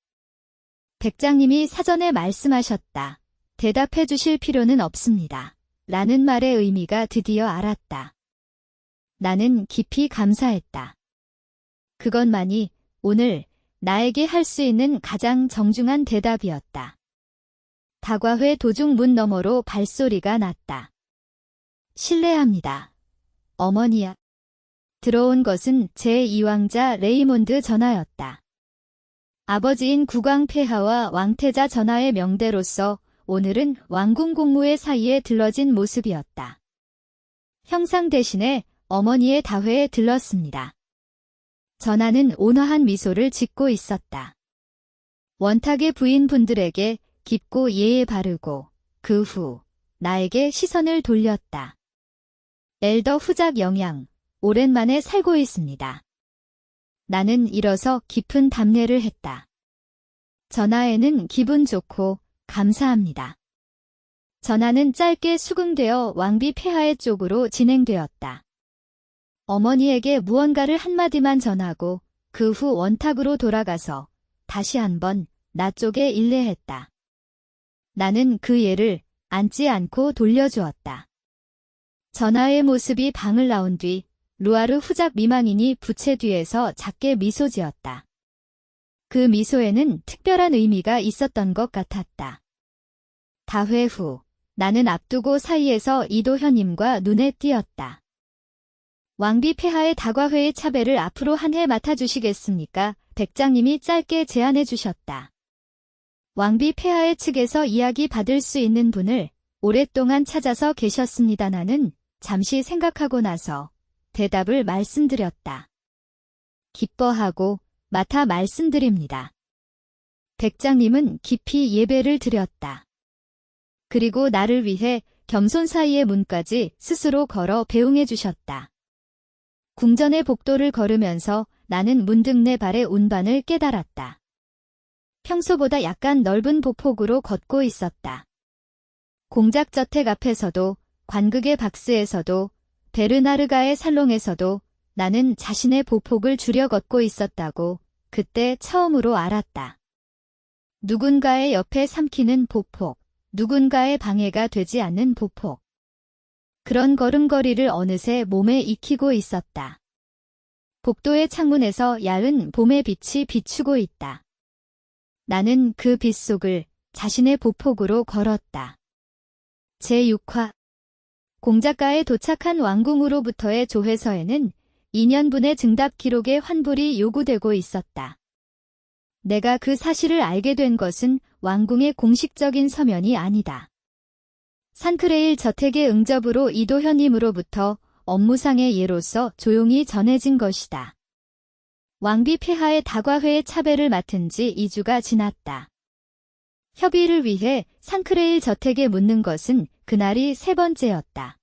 백장님이 사전에 말씀하셨다. 대답해 주실 필요는 없습니다. 라는 말의 의미가 드디어 알았다. 나는 깊이 감사했다. 그것만이 오늘 나에게 할 수 있는 가장 정중한 대답이었다. 다과회 도중 문 너머로 발소리가 났다. 실례합니다. 어머니야. 들어온 것은 제2왕자 레이몬드 전하였다. 아버지인 국왕 폐하와 왕태자 전하의 명대로서 오늘은 왕궁 공무회 사이에 들러진 모습이었다. 형상 대신에 어머니의 다회에 들렀습니다. 전하는 온화한 미소를 짓고 있었다. 원탁의 부인분들에게 깊고 예의 바르고 그 후 나에게 시선을 돌렸다. 엘더 후작 영양, 오랜만에 살고 있습니다. 나는 일어서 깊은 답례를 했다. 전하에는 기분 좋고 감사합니다. 전하는 짧게 수긍되어 왕비 폐하의 쪽으로 진행되었다. 어머니에게 무언가를 한마디만 전하고 그 후 원탁으로 돌아가서 다시 한번 나 쪽에 일례했다. 나는 그 예를 앉지 않고 돌려주었다. 전하의 모습이 방을 나온 뒤 루아르 후작 미망인이 부채 뒤에서 작게 미소 지었다. 그 미소에는 특별한 의미가 있었던 것 같았다. 다회 후 나는 앞두고 사이에서 이도현님과 눈에 띄었다. 왕비 폐하의 다과회의 차배를 앞으로 한 해 맡아주시겠습니까? 백장님이 짧게 제안해 주셨다. 왕비 폐하의 측에서 이야기 받을 수 있는 분을 오랫동안 찾아서 계셨습니다. 나는 잠시 생각하고 나서 대답을 말씀드렸다. 기뻐하고 맡아 말씀드립니다. 백장님은 깊이 예배를 드렸다. 그리고 나를 위해 겸손사이의 문까지 스스로 걸어 배웅해 주셨다. 궁전의 복도를 걸으면서 나는 문득 내 발의 운반을 깨달았다. 평소보다 약간 넓은 보폭으로 걷고 있었다. 공작 저택 앞에서도 관극의 박스에서도 베르나르가의 살롱에서도 나는 자신의 보폭을 줄여 걷고 있었다고 그때 처음으로 알았다. 누군가의 옆에 삼키는 보폭, 누군가의 방해가 되지 않는 보폭. 그런 걸음걸이를 어느새 몸에 익히고 있었다. 복도의 창문에서 야은 봄의 빛이 비추고 있다. 나는 그 빛 속을 자신의 보폭으로 걸었다. 제6화 공작가에 도착한 왕궁으로부터의 조회서에는 2년분의 증답 기록의 환불이 요구되고 있었다. 내가 그 사실을 알게 된 것은 왕궁의 공식적인 서면이 아니다. 산크레일 저택의 응접으로 이도현님으로부터 업무상의 예로서 조용히 전해진 것이다. 왕비 폐하의 다과회의 차배를 맡은 지 2주가 지났다. 협의를 위해 산크레일 저택에 묻는 것은 그날이 세 번째였다.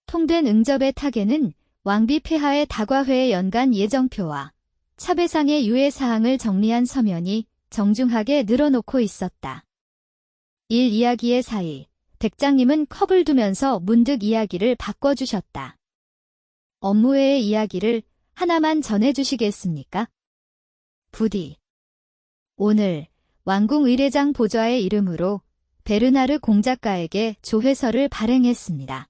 통된 응접의 타겟은 왕비 폐하의 다과회의 연간 예정표와 차배상의 유예사항을 정리한 서면이 정중하게 늘어놓고 있었다. 일 이야기의 사이 백장님은 컵을 두면서 문득 이야기를 바꿔주셨다. 업무 외의 이야기를 하나만 전해주시겠습니까? 부디. 오늘 왕궁 의례장 보좌의 이름으로 베르나르 공작가에게 조회서를 발행했습니다.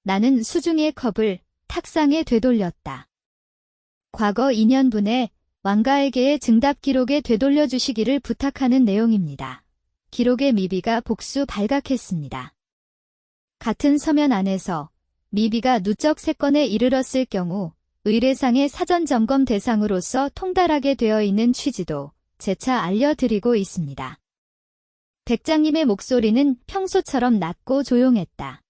나는 수중의 컵을 탁상에 되돌렸다. 과거 2년분의 왕가에게의 증답 기록에 되돌려 주시기를 부탁하는 내용입니다. 기록의 미비가 복수 발각했습니다. 같은 서면 안에서 미비가 누적 3건에 이르렀을 경우 의례상의 사전 점검 대상으로서 통달하게 되어 있는 취지도 재차 알려드리고 있습니다. 백장님의 목소리는 평소처럼 낮고 조용했다.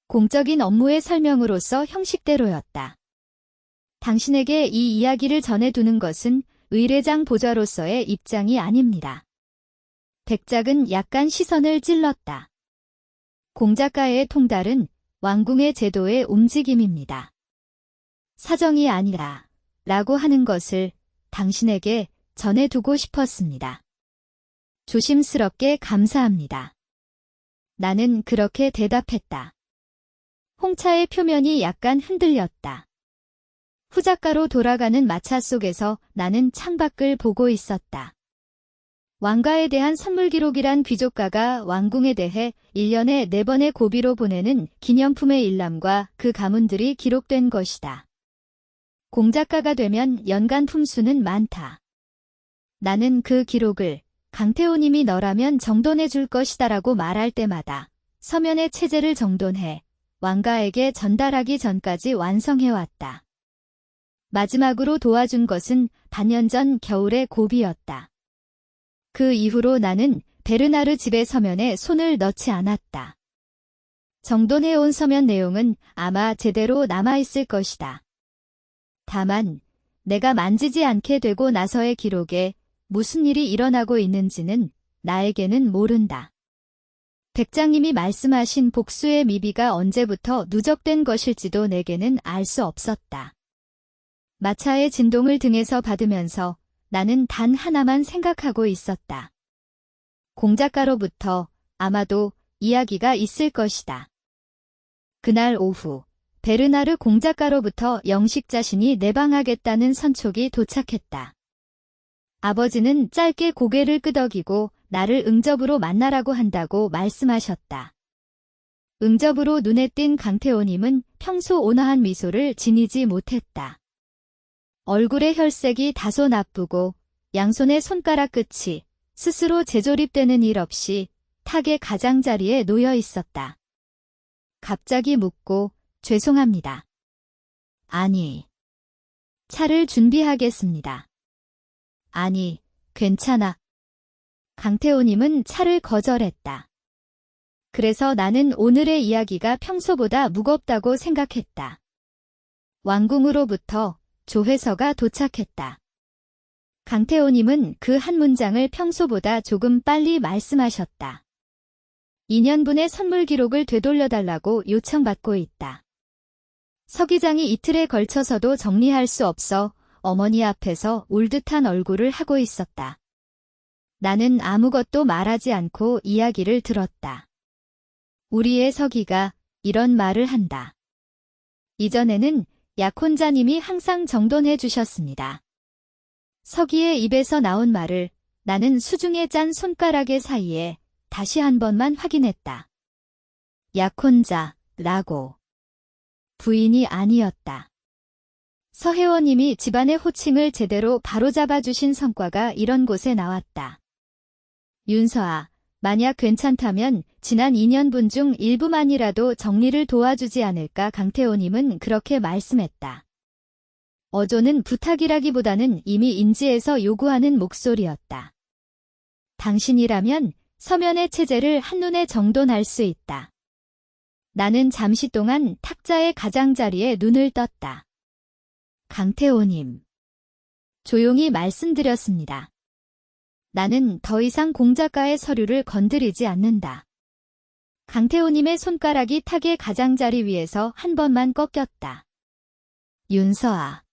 공적인 업무의 설명으로서 형식대로였다. 당신에게 이 이야기를 전해두는 것은 의례장 보좌로서의 입장이 아닙니다. 백작은 약간 시선을 찔렀다. 공작가의 통달은 왕궁의 제도의 움직임입니다. 사정이 아니라 라고 하는 것을 당신에게 전해두고 싶었습니다. 조심스럽게 감사합니다. 나는 그렇게 대답했다. 홍차의 표면이 약간 흔들렸다. 후작가로 돌아가는 마차 속에서 나는 창밖을 보고 있었다. 왕가에 대한 선물 기록이란 귀족가가 왕궁에 대해 1년에 4번의 고비로 보내는 기념품의 일람과 그 가문들이 기록된 것이다. 공작가가 되면 연간 품수는 많다. 나는 그 기록을 강태호님이 너라면 정돈해 줄 것이다라고 말할 때마다 서면의 체제를 정돈해 왕가에게 전달하기 전까지 완성해왔다. 마지막으로 도와준 것은 반년 전 겨울의 고비였다. 그 이후로 나는 베르나르 집의 서면에 손을 넣지 않았다. 정돈해온 서면 내용은 아마 제대로 남아있을 것이다. 다만 내가 만지지 않게 되고 나서의 기록에 무슨 일이 일어나고 있는지는 나에게는 모른다. 백장님이 말씀하신 복수의 미비가 언제부터 누적된 것일지도 내게는 알 수 없었다. 마차의 진동을 등에서 받으면서 나는 단 하나만 생각하고 있었다. 공작가로부터 아마도 이야기가 있을 것이다. 그날 오후 베르나르 공작가로부터 영식 자신이 내방하겠다는 선촉이 도착했다. 아버지는 짧게 고개를 끄덕이고 나를 응접으로 만나라고 한다고 말씀하셨다. 응접으로 눈에 띈 강태호님은 평소 온화한 미소를 지니지 못했다. 얼굴의 혈색이 다소 나쁘고 양손의 손가락 끝이 스스로 재조립되는 일 없이 탁의 가장자리에 놓여 있었다. 갑자기 묻고 죄송합니다. 아니. 차를 준비하겠습니다. 아니, 괜찮아. 강태호님은 차를 거절했다. 그래서 나는 오늘의 이야기가 평소보다 무겁다고 생각했다. 왕궁으로부터 조회서가 도착했다. 강태호님은 그 한 문장을 평소보다 조금 빨리 말씀하셨다. 2년분의 선물 기록을 되돌려달라고 요청받고 있다. 서기장이 이틀에 걸쳐서도 정리할 수 없어 어머니 앞에서 울 듯한 얼굴을 하고 있었다. 나는 아무것도 말하지 않고 이야기를 들었다. 우리의 서기가 이런 말을 한다. 이전에는 약혼자님이 항상 정돈해 주셨습니다. 서기의 입에서 나온 말을 나는 수중에 짠 손가락의 사이에 다시 한 번만 확인했다. 약혼자라고. 부인이 아니었다. 서혜원님이 집안의 호칭을 제대로 바로잡아 주신 성과가 이런 곳에 나왔다. 윤서아, 만약 괜찮다면 지난 2년분 중 일부만이라도 정리를 도와주지 않을까 강태호님은 그렇게 말씀했다. 어조는 부탁이라기보다는 이미 인지해서 요구하는 목소리였다. 당신이라면 서면의 체제를 한눈에 정돈할 수 있다. 나는 잠시 동안 탁자의 가장자리에 눈을 떴다. 강태호님. 조용히 말씀드렸습니다. 나는 더 이상 공작가의 서류를 건드리지 않는다. 강태호님의 손가락이 탁의 가장자리 위에서 한 번만 꺾였다. 윤서아.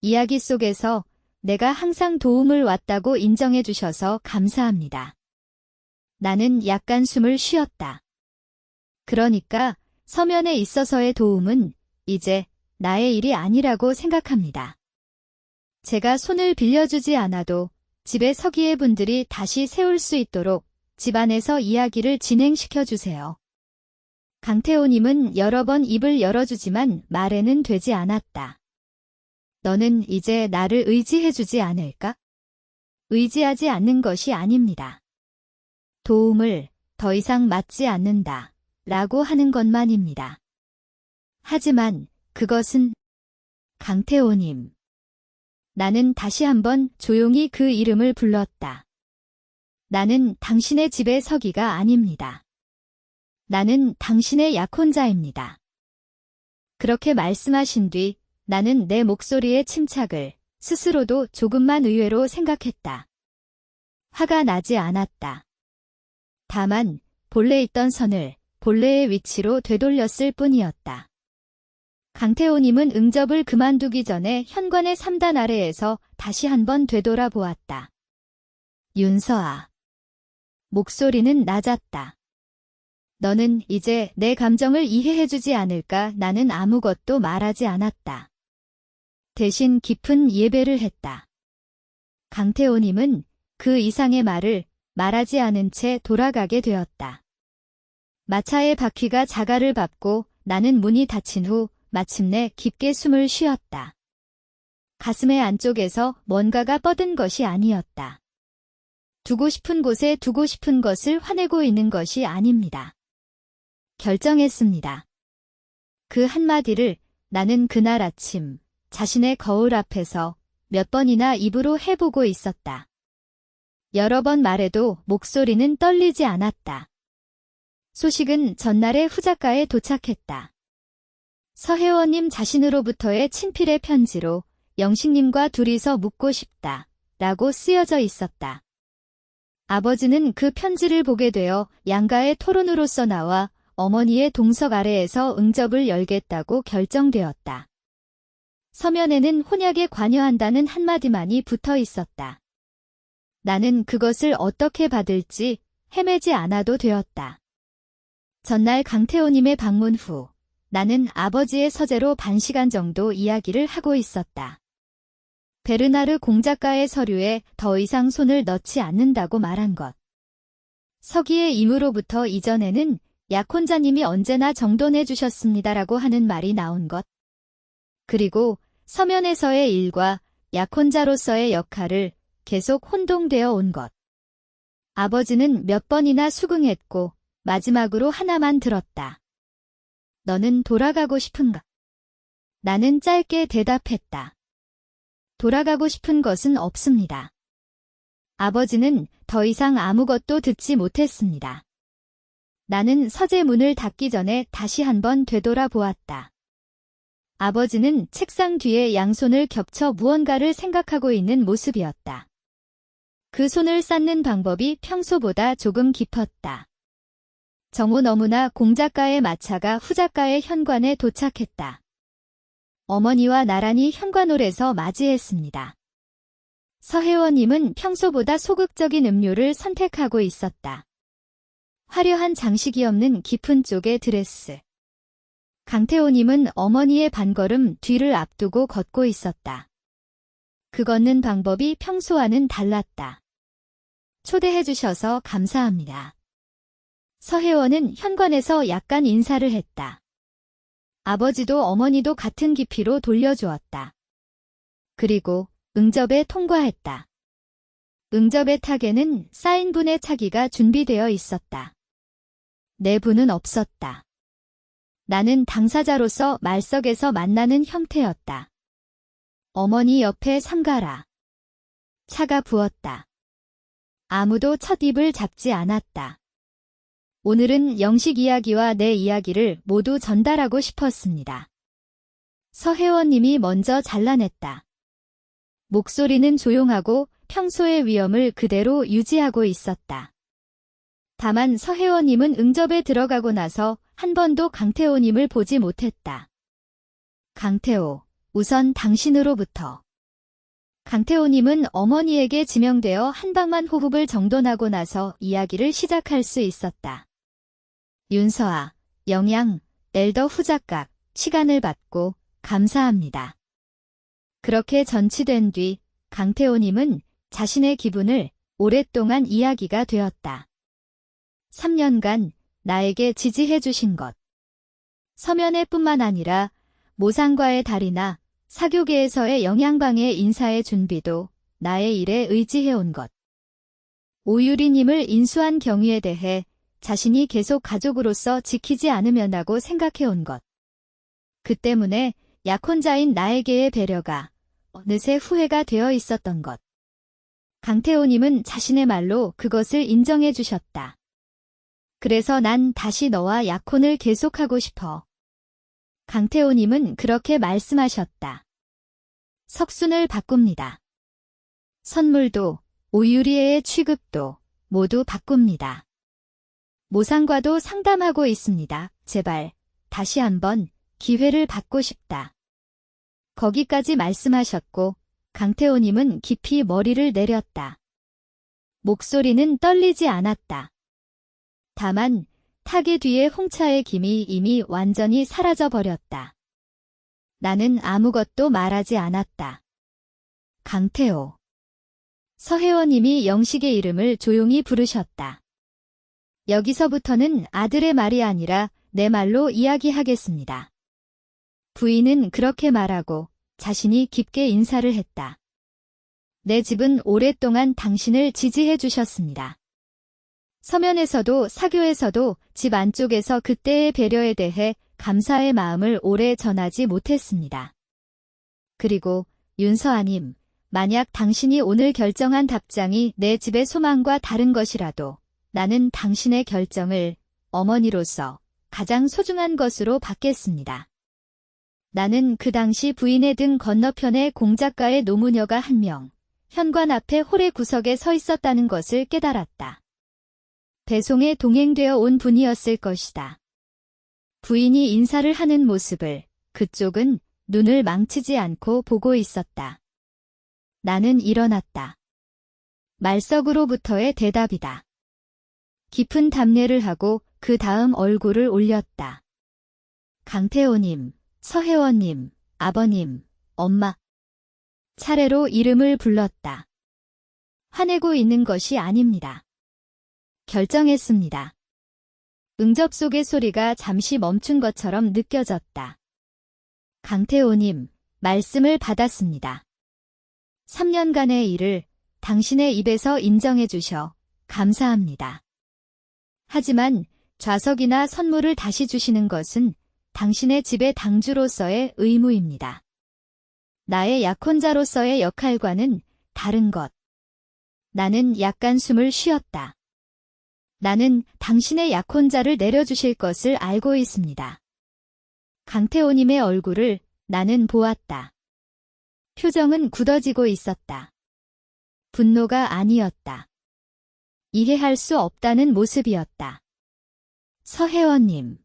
이야기 속에서 내가 항상 도움을 왔다고 인정해 주셔서 감사합니다. 나는 약간 숨을 쉬었다. 그러니까 서면에 있어서의 도움은 이제 나의 일이 아니라고 생각합니다. 제가 손을 빌려주지 않아도 집에 서기의 분들이 다시 세울 수 있도록 집안에서 이야기를 진행시켜 주세요. 강태호님은 여러 번 입을 열어주지만 말에는 되지 않았다. 너는 이제 나를 의지해주지 않을까? 의지하지 않는 것이 아닙니다. 도움을 더 이상 맞지 않는다 라고 하는 것만입니다. 하지만 그것은 강태호님. 나는 다시 한번 조용히 그 이름을 불렀다. 나는 당신의 집에 서기가 아닙니다. 나는 당신의 약혼자입니다. 그렇게 말씀하신 뒤 나는 내 목소리의 침착을 스스로도 조금만 의외로 생각했다. 화가 나지 않았다. 다만 본래 있던 선을 본래의 위치로 되돌렸을 뿐이었다. 강태호님은 응접을 그만두기 전에 현관의 3단 아래에서 다시 한번 되돌아보았다. 윤서아. 목소리는 낮았다. 너는 이제 내 감정을 이해해주지 않을까? 나는 아무것도 말하지 않았다. 대신 깊은 예배를 했다. 강태호님은 그 이상의 말을 말하지 않은 채 돌아가게 되었다. 마차의 바퀴가 자갈을 밟고 나는 문이 닫힌 후 마침내 깊게 숨을 쉬었다. 가슴의 안쪽에서 뭔가가 뻗은 것이 아니었다. 두고 싶은 곳에 두고 싶은 것을 화내고 있는 것이 아닙니다. 결정했습니다. 그 한마디를 나는 그날 아침 자신의 거울 앞에서 몇 번이나 입으로 해보고 있었다. 여러 번 말해도 목소리는 떨리지 않았다. 소식은 전날에 후작가에 도착했다. 서혜원님 자신으로부터의 친필의 편지로 영식님과 둘이서 묵고 싶다 라고 쓰여져 있었다. 아버지는 그 편지를 보게 되어 양가의 토론으로서 나와 어머니의 동석 아래에서 응접을 열겠다고 결정되었다. 서면에는 혼약에 관여한다는 한마디만이 붙어 있었다. 나는 그것을 어떻게 받을지 헤매지 않아도 되었다. 전날 강태호님의 방문 후 나는 아버지의 서재로 반시간 정도 이야기를 하고 있었다. 베르나르 공작가의 서류에 더 이상 손을 넣지 않는다고 말한 것. 서기의 임으로부터 이전에는 약혼자님이 언제나 정돈해 주셨습니다라고 하는 말이 나온 것. 그리고 서면에서의 일과 약혼자로서의 역할을 계속 혼동되어 온 것. 아버지는 몇 번이나 수긍했고 마지막으로 하나만 들었다. 너는 돌아가고 싶은가? 나는 짧게 대답했다. 돌아가고 싶은 것은 없습니다. 아버지는 더 이상 아무것도 듣지 못했습니다. 나는 서재 문을 닫기 전에 다시 한번 되돌아보았다. 아버지는 책상 뒤에 양손을 겹쳐 무언가를 생각하고 있는 모습이었다. 그 손을 쌓는 방법이 평소보다 조금 깊었다. 정오 너무나 공작가의 마차가 후작가의 현관에 도착했다. 어머니와 나란히 현관홀에서 맞이했습니다. 서혜원님은 평소보다 소극적인 음료를 선택하고 있었다. 화려한 장식이 없는 깊은 쪽의 드레스. 강태호님은 어머니의 반걸음 뒤를 앞두고 걷고 있었다. 그 걷는 방법이 평소와는 달랐다. 초대해 주셔서 감사합니다. 서혜원은 현관에서 약간 인사를 했다. 아버지도 어머니도 같은 깊이로 돌려주었다. 그리고 응접에 통과했다. 응접의 탁에는 사인분의 차기가 준비되어 있었다. 내 분은 없었다. 나는 당사자로서 말석에서 만나는 형태였다. 어머니 옆에 삼가라. 차가 부었다. 아무도 첫 입을 잡지 않았다. 오늘은 영식 이야기와 내 이야기를 모두 전달하고 싶었습니다. 서혜원님이 먼저 잘라냈다. 목소리는 조용하고 평소의 위엄을 그대로 유지하고 있었다. 다만 서혜원님은 응접에 들어가고 나서 한 번도 강태호님을 보지 못했다. 강태호, 우선 당신으로부터. 강태호님은 어머니에게 지명되어 한 방만 호흡을 정돈하고 나서 이야기를 시작할 수 있었다. 윤서아, 영양, 엘더 후작각, 시간을 받고 감사합니다. 그렇게 전치된 뒤 강태호님은 자신의 기분을 오랫동안 이야기가 되었다. 3년간 나에게 지지해 주신 것. 서면회뿐만 아니라 모상과의 달이나 사교계에서의 영양방의 인사의 준비도 나의 일에 의지해온 것. 오유리님을 인수한 경위에 대해 자신이 계속 가족으로서 지키지 않으면 하고 생각해온 것. 그 때문에 약혼자인 나에게의 배려가 어느새 후회가 되어 있었던 것. 강태호님은 자신의 말로 그것을 인정해 주셨다. 그래서 난 다시 너와 약혼을 계속하고 싶어. 강태호님은 그렇게 말씀하셨다. 석순을 바꿉니다. 선물도, 오유리의 취급도 모두 바꿉니다. 모상과도 상담하고 있습니다. 제발 다시 한번 기회를 받고 싶다. 거기까지 말씀하셨고 강태호님은 깊이 머리를 내렸다. 목소리는 떨리지 않았다. 다만 타계 뒤에 홍차의 김이 이미 완전히 사라져버렸다. 나는 아무것도 말하지 않았다. 강태호. 서혜원님이 영식의 이름을 조용히 부르셨다. 여기서부터는 아들의 말이 아니라 내 말로 이야기하겠습니다. 부인은 그렇게 말하고 자신이 깊게 인사를 했다. 내 집은 오랫동안 당신을 지지해 주셨습니다. 서면에서도 사교에서도 집 안쪽에서 그때의 배려에 대해 감사의 마음을 오래 전하지 못했습니다. 그리고 윤서아님, 만약 당신이 오늘 결정한 답장이 내 집의 소망과 다른 것이라도 나는 당신의 결정을 어머니로서 가장 소중한 것으로 받겠습니다. 나는 그 당시 부인의 등 건너편에 공작가의 노무녀가 한 명, 현관 앞에 홀의 구석에 서 있었다는 것을 깨달았다. 배송에 동행되어 온 분이었을 것이다. 부인이 인사를 하는 모습을 그쪽은 눈을 망치지 않고 보고 있었다. 나는 일어났다. 말석으로부터의 대답이다. 깊은 답례를 하고 그 다음 얼굴을 올렸다. 강태호님, 서혜원님, 아버님, 엄마. 차례로 이름을 불렀다. 화내고 있는 것이 아닙니다. 결정했습니다. 응접 속의 소리가 잠시 멈춘 것처럼 느껴졌다. 강태호님, 말씀을 받았습니다. 3년간의 일을 당신의 입에서 인정해 주셔 감사합니다. 하지만 좌석이나 선물을 다시 주시는 것은 당신의 집의 당주로서의 의무입니다. 나의 약혼자로서의 역할과는 다른 것. 나는 약간 숨을 쉬었다. 나는 당신의 약혼자를 내려주실 것을 알고 있습니다. 강태호님의 얼굴을 나는 보았다. 표정은 굳어지고 있었다. 분노가 아니었다. 이해할 수 없다는 모습이었다. 서혜원님.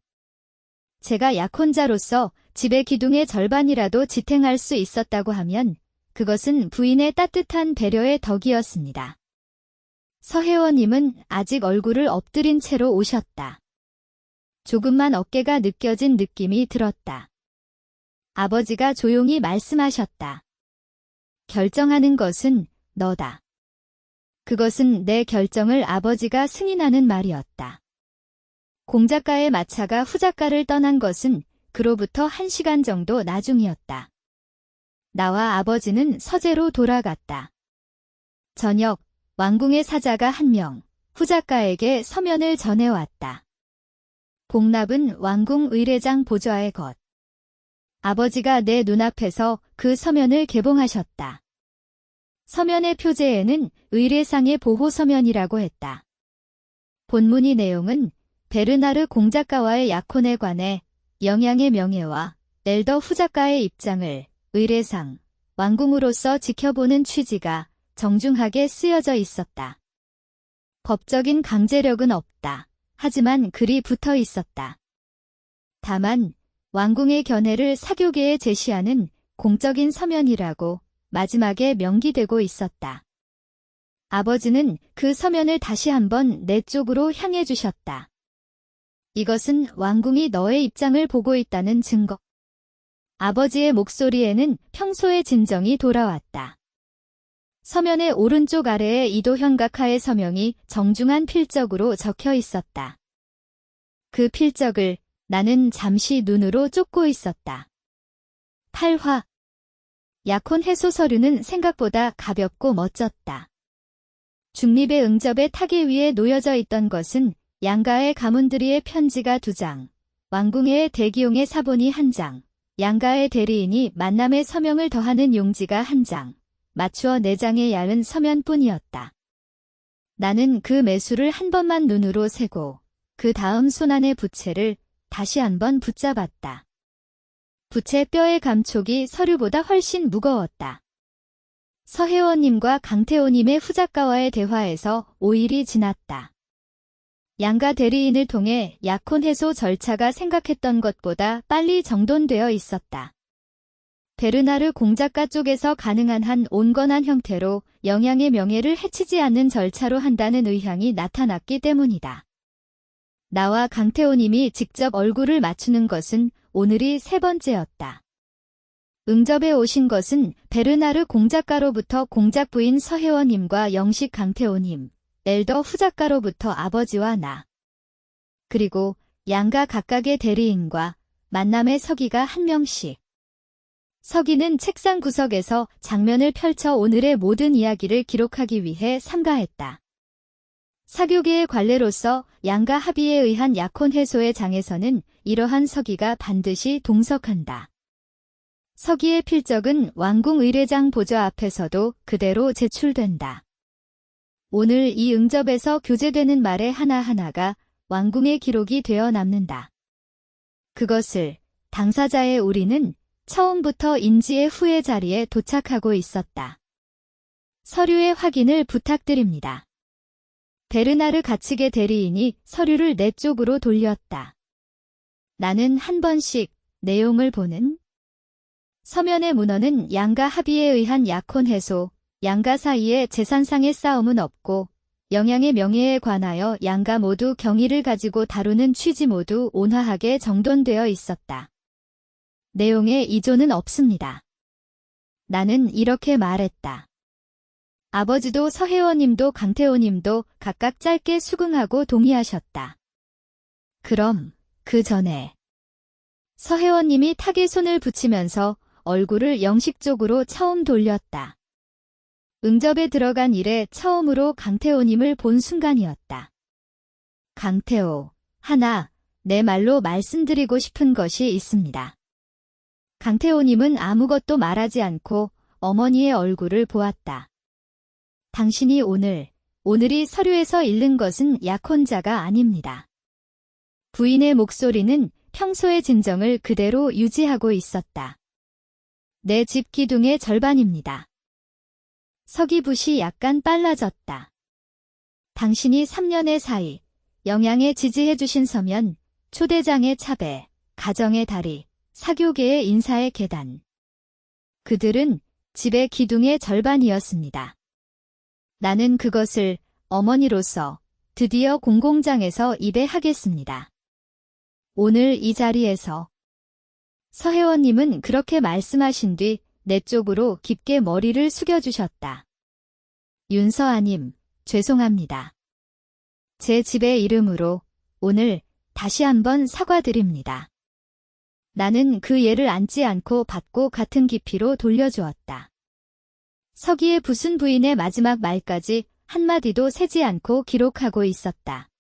제가 약혼자로서 집의 기둥의 절반이라도 지탱할 수 있었다고 하면 그것은 부인의 따뜻한 배려의 덕이었습니다. 서혜원님은 아직 얼굴을 엎드린 채로 오셨다. 조금만 어깨가 느껴진 느낌이 들었다. 아버지가 조용히 말씀하셨다. 결정하는 것은 너다. 그것은 내 결정을 아버지가 승인하는 말이었다. 공작가의 마차가 후작가를 떠난 것은 그로부터 1시간 정도 나중이었다. 나와 아버지는 서재로 돌아갔다. 저녁, 왕궁의 사자가 한 명, 후작가에게 서면을 전해왔다. 복납은 왕궁 의례장 보좌의 것. 아버지가 내 눈앞에서 그 서면을 개봉하셨다. 서면의 표제에는 의례상의 보호 서면이라고 했다. 본문의 내용은 베르나르 공작가와의 약혼에 관해 영양의 명예와 엘더 후작가의 입장을 의례상, 왕궁으로서 지켜보는 취지가 정중하게 쓰여져 있었다. 법적인 강제력은 없다. 하지만 글이 붙어 있었다. 다만 왕궁의 견해를 사교계에 제시하는 공적인 서면이라고 마지막에 명기되고 있었다. 아버지는 그 서면을 다시 한번 내 쪽으로 향해 주셨다. 이것은 왕궁이 너의 입장을 보고 있다는 증거. 아버지의 목소리에는 평소의 진정이 돌아왔다. 서면의 오른쪽 아래에 이도현각하의 서명이 정중한 필적으로 적혀 있었다. 그 필적을 나는 잠시 눈으로 쫓고 있었다. 8화. 약혼 해소 서류는 생각보다 가볍고 멋졌다. 중립의 응접의 타기 위에 놓여져 있던 것은 양가의 가문들이의 편지가 2장, 왕궁의 대기용의 사본이 1장, 양가의 대리인이 만남의 서명을 더하는 용지가 1장, 맞추어 4장의 얇은 서면뿐이었다. 나는 그 매수를 한 번만 눈으로 세고 그 다음 손안의 부채를 다시 한번 붙잡았다. 부채 뼈의 감촉이 서류보다 훨씬 무거웠다. 서혜원님과 강태호님의 후작가와의 대화에서 5일이 지났다. 양가 대리인을 통해 약혼 해소 절차가 생각했던 것보다 빨리 정돈되어 있었다. 베르나르 공작가 쪽에서 가능한 한 온건한 형태로 영양의 명예를 해치지 않는 절차로 한다는 의향이 나타났기 때문이다. 나와 강태호님이 직접 얼굴을 맞추는 것은 오늘이 3번째였다. 응접에 오신 것은 베르나르 공작가로부터 공작 부인 서혜원님과 영식 강태호님, 엘더 후작가로부터 아버지와 나. 그리고 양가 각각의 대리인과 만남의 서기가 1명씩. 서기는 책상 구석에서 장면을 펼쳐 오늘의 모든 이야기를 기록하기 위해 참가했다. 사교계의 관례로서 양가 합의에 의한 약혼 해소의 장에서는 이러한 서기가 반드시 동석한다. 서기의 필적은 왕궁 의례장 보좌 앞에서도 그대로 제출된다. 오늘 이 응접에서 교제되는 말의 하나하나가 왕궁의 기록이 되어 남는다. 그것을 당사자의 우리는 처음부터 인지의 후의 자리에 도착하고 있었다. 서류의 확인을 부탁드립니다. 베르나르 가치계 대리인이 서류를 내 쪽으로 돌렸다. 나는 한 번씩 내용을 보는 서면의 문헌은 양가 합의에 의한 약혼 해소, 양가 사이에 재산상의 싸움은 없고 영양의 명예에 관하여 양가 모두 경의를 가지고 다루는 취지 모두 온화하게 정돈되어 있었다. 내용에 이조는 없습니다. 나는 이렇게 말했다. 아버지도 서혜원님도 강태호님도 각각 짧게 수긍하고 동의하셨다. 그럼 그 전에 서혜원님이 탁에 손을 붙이면서 얼굴을 영식쪽으로 처음 돌렸다. 응접에 들어간 이래 처음으로 강태호님을 본 순간이었다. 강태호, 하나, 내 말로 말씀드리고 싶은 것이 있습니다. 강태호님은 아무것도 말하지 않고 어머니의 얼굴을 보았다. 당신이 오늘이 서류에서 읽는 것은 약혼자가 아닙니다. 부인의 목소리는 평소의 진정을 그대로 유지하고 있었다. 내 집 기둥의 절반입니다. 서기붓이 약간 빨라졌다. 당신이 3년의 사이 영양에 지지해주신 서면, 초대장의 차배, 가정의 다리, 사교계의 인사의 계단. 그들은 집의 기둥의 절반이었습니다. 나는 그것을 어머니로서 드디어 공공장에서 입에하겠습니다. 오늘 이 자리에서 서혜원님은 그렇게 말씀하신 뒤 내 쪽으로 깊게 머리를 숙여주셨다. 윤서아님, 죄송합니다. 제 집의 이름으로 오늘 다시 한번 사과드립니다. 나는 그 예를 앉지 않고 받고 같은 깊이로 돌려주었다. 서기의 부순 부인의 마지막 말까지 한마디도 새지 않고 기록하고 있었다.